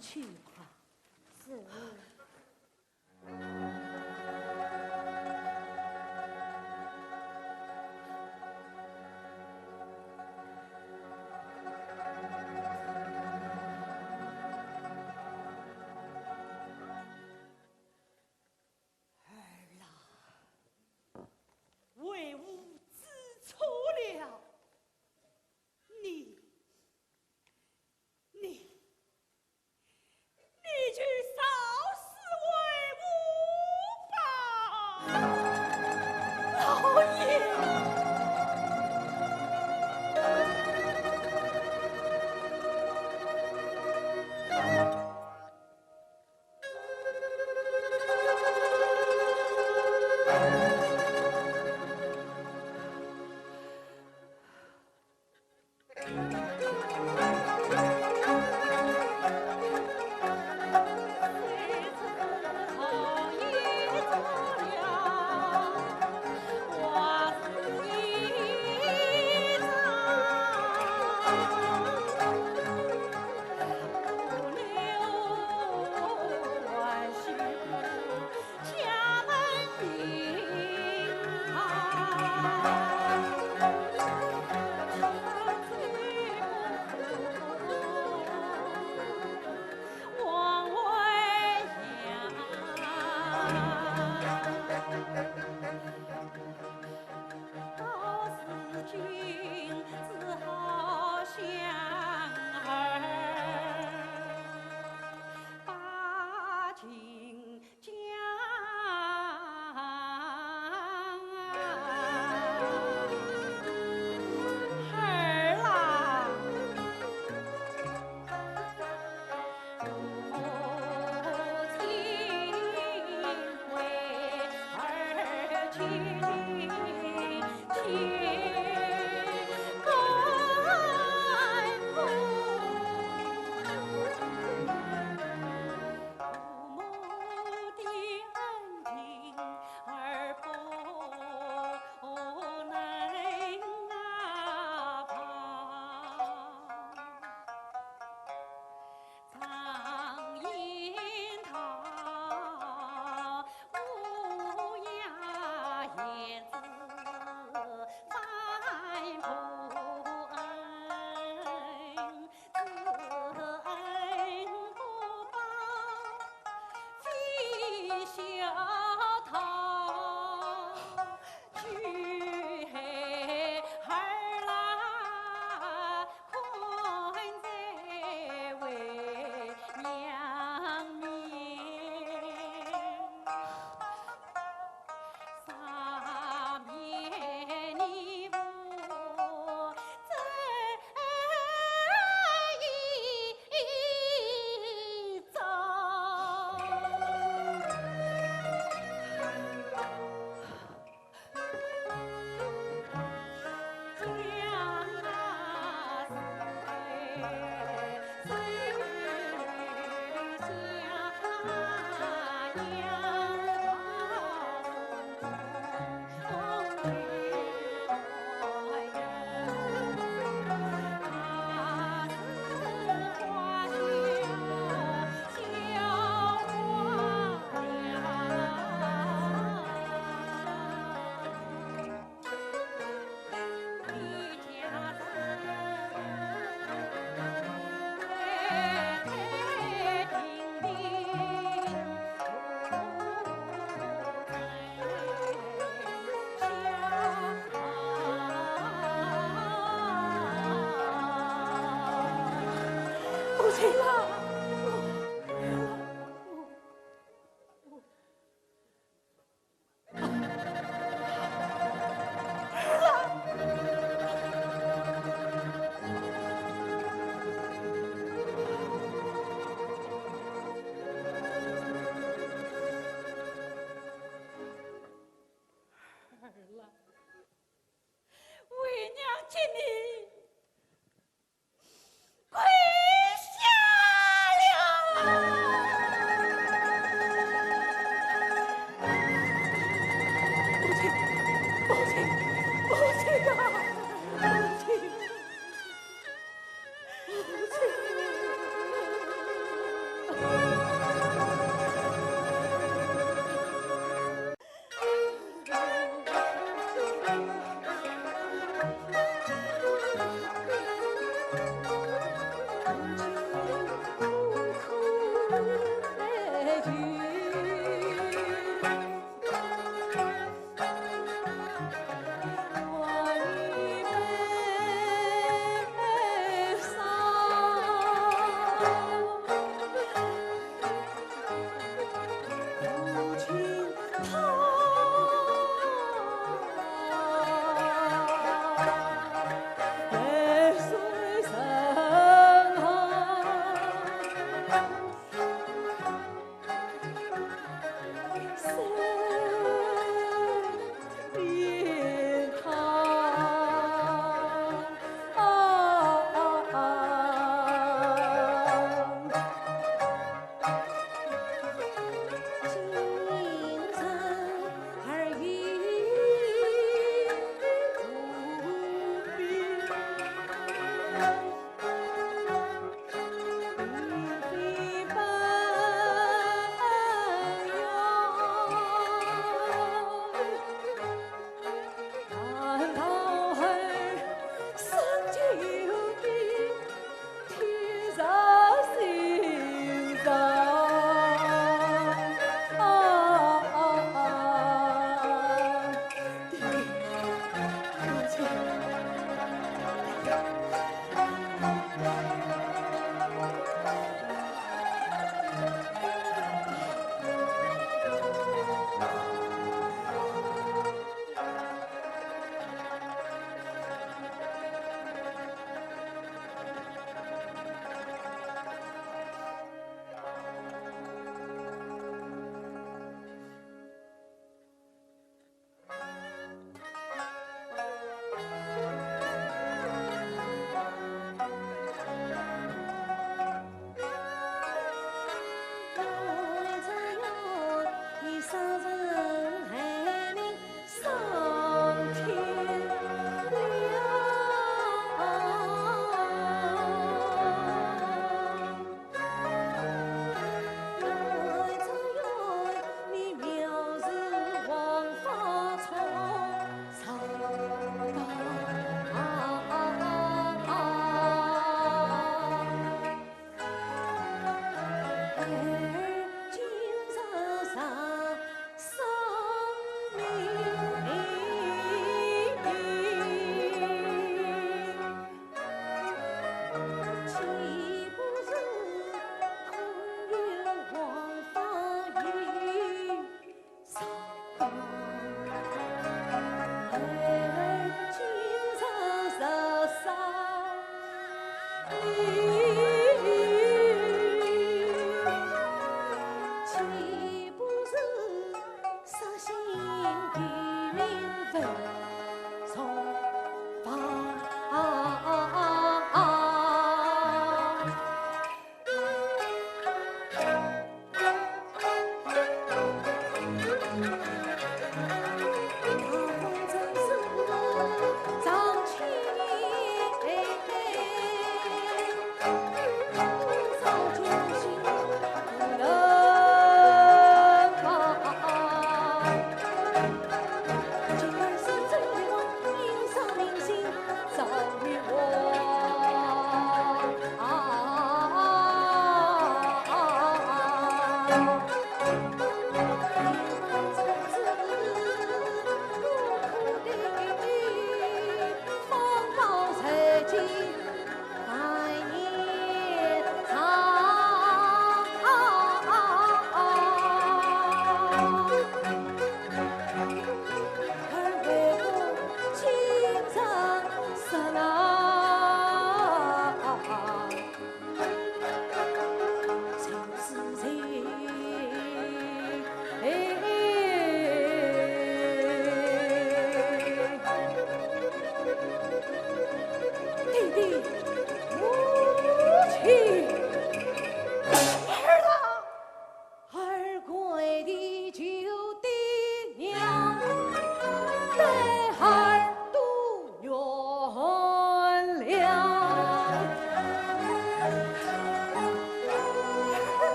去吧。是。为吾知错了，你去烧死为吾吧，老爷。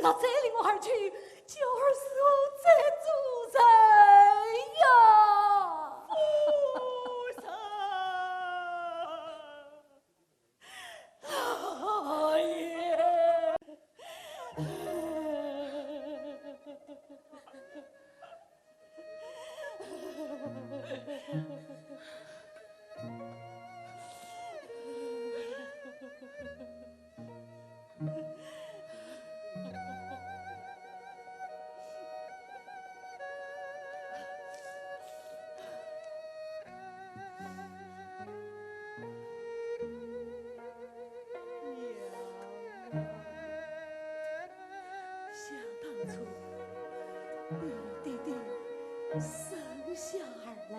到这里我而去，就儿是我这主人呀！夫人，老爷。想当初，你弟弟生下儿来，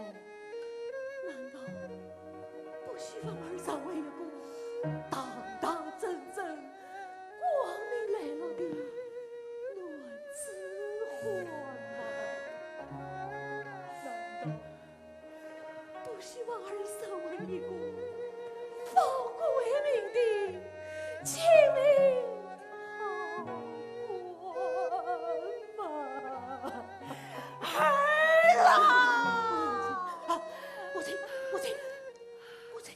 难道不希望儿成为一个堂堂正正、光明磊落的男子汉吗？难道不希望儿成为一个报国为民的亲民好官吗？儿啊！母亲，母亲，母亲，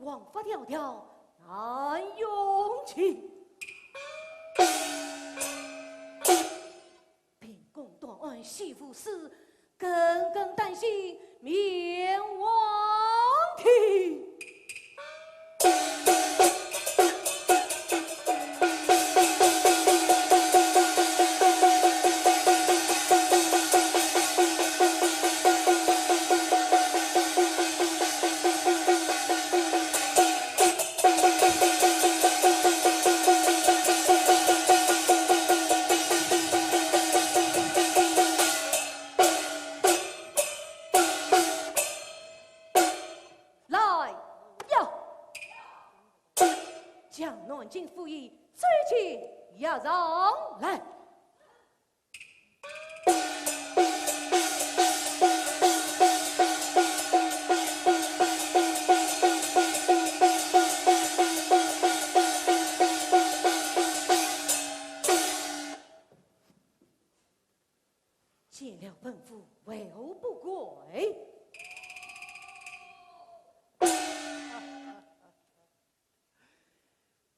王法迢迢难用情，秉公断案媳妇死，耿耿担心面王庭。将南京府尹追进押上来。了本府为何不归？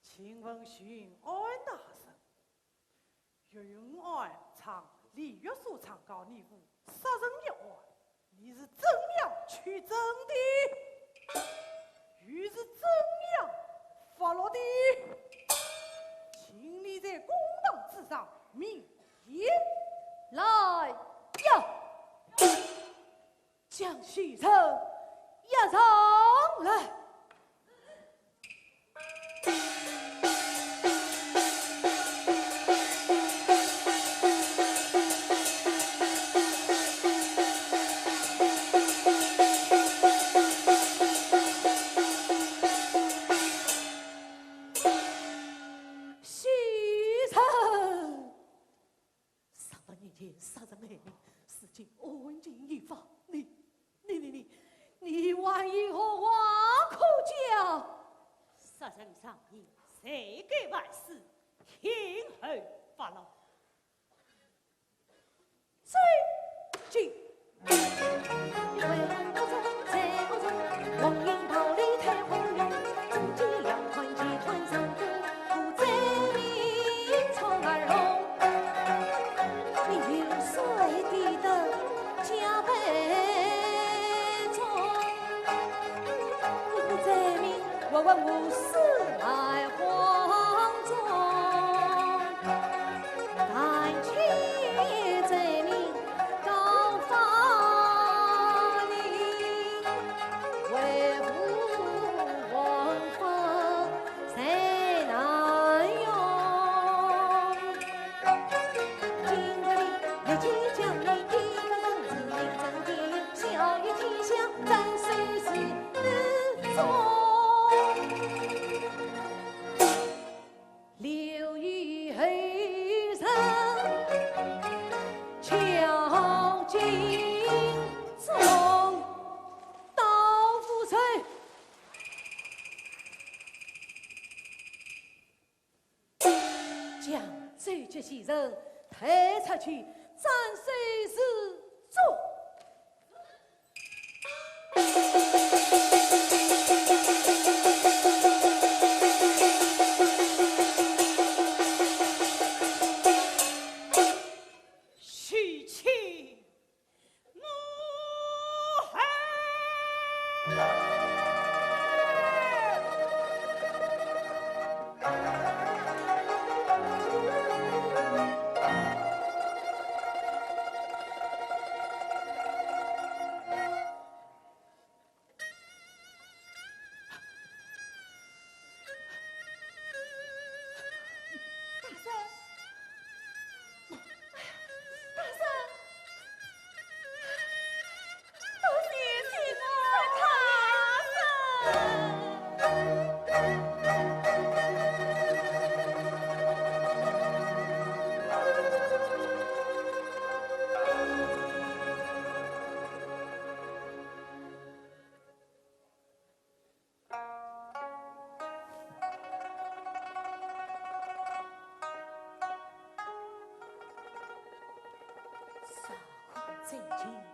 请问巡安大人，云安唱李约素唱告你父杀人一案，你是怎样取证的？又是怎样发落的？请你在公堂之上明言。来呀！将西城押上来。西城，上半年前杀人害命，事情案件已发，你还有何话可讲？杀人上瘾，谁给万事？天后发落。谁进？因为红头子在欧洲，黄银桃李太红颜，总计两款集团上路，不在明朝而龙。你有谁地的加倍重？你不在明，我问无事来黄忠。但且在明高发你，为父王封谁难用？今日里立即将你提个公子名正定，孝于天下，咱虽是日中。留于后生，敲金钟，刀斧锤。将这些西人抬出去，斩首示众。许亲母少狂最近。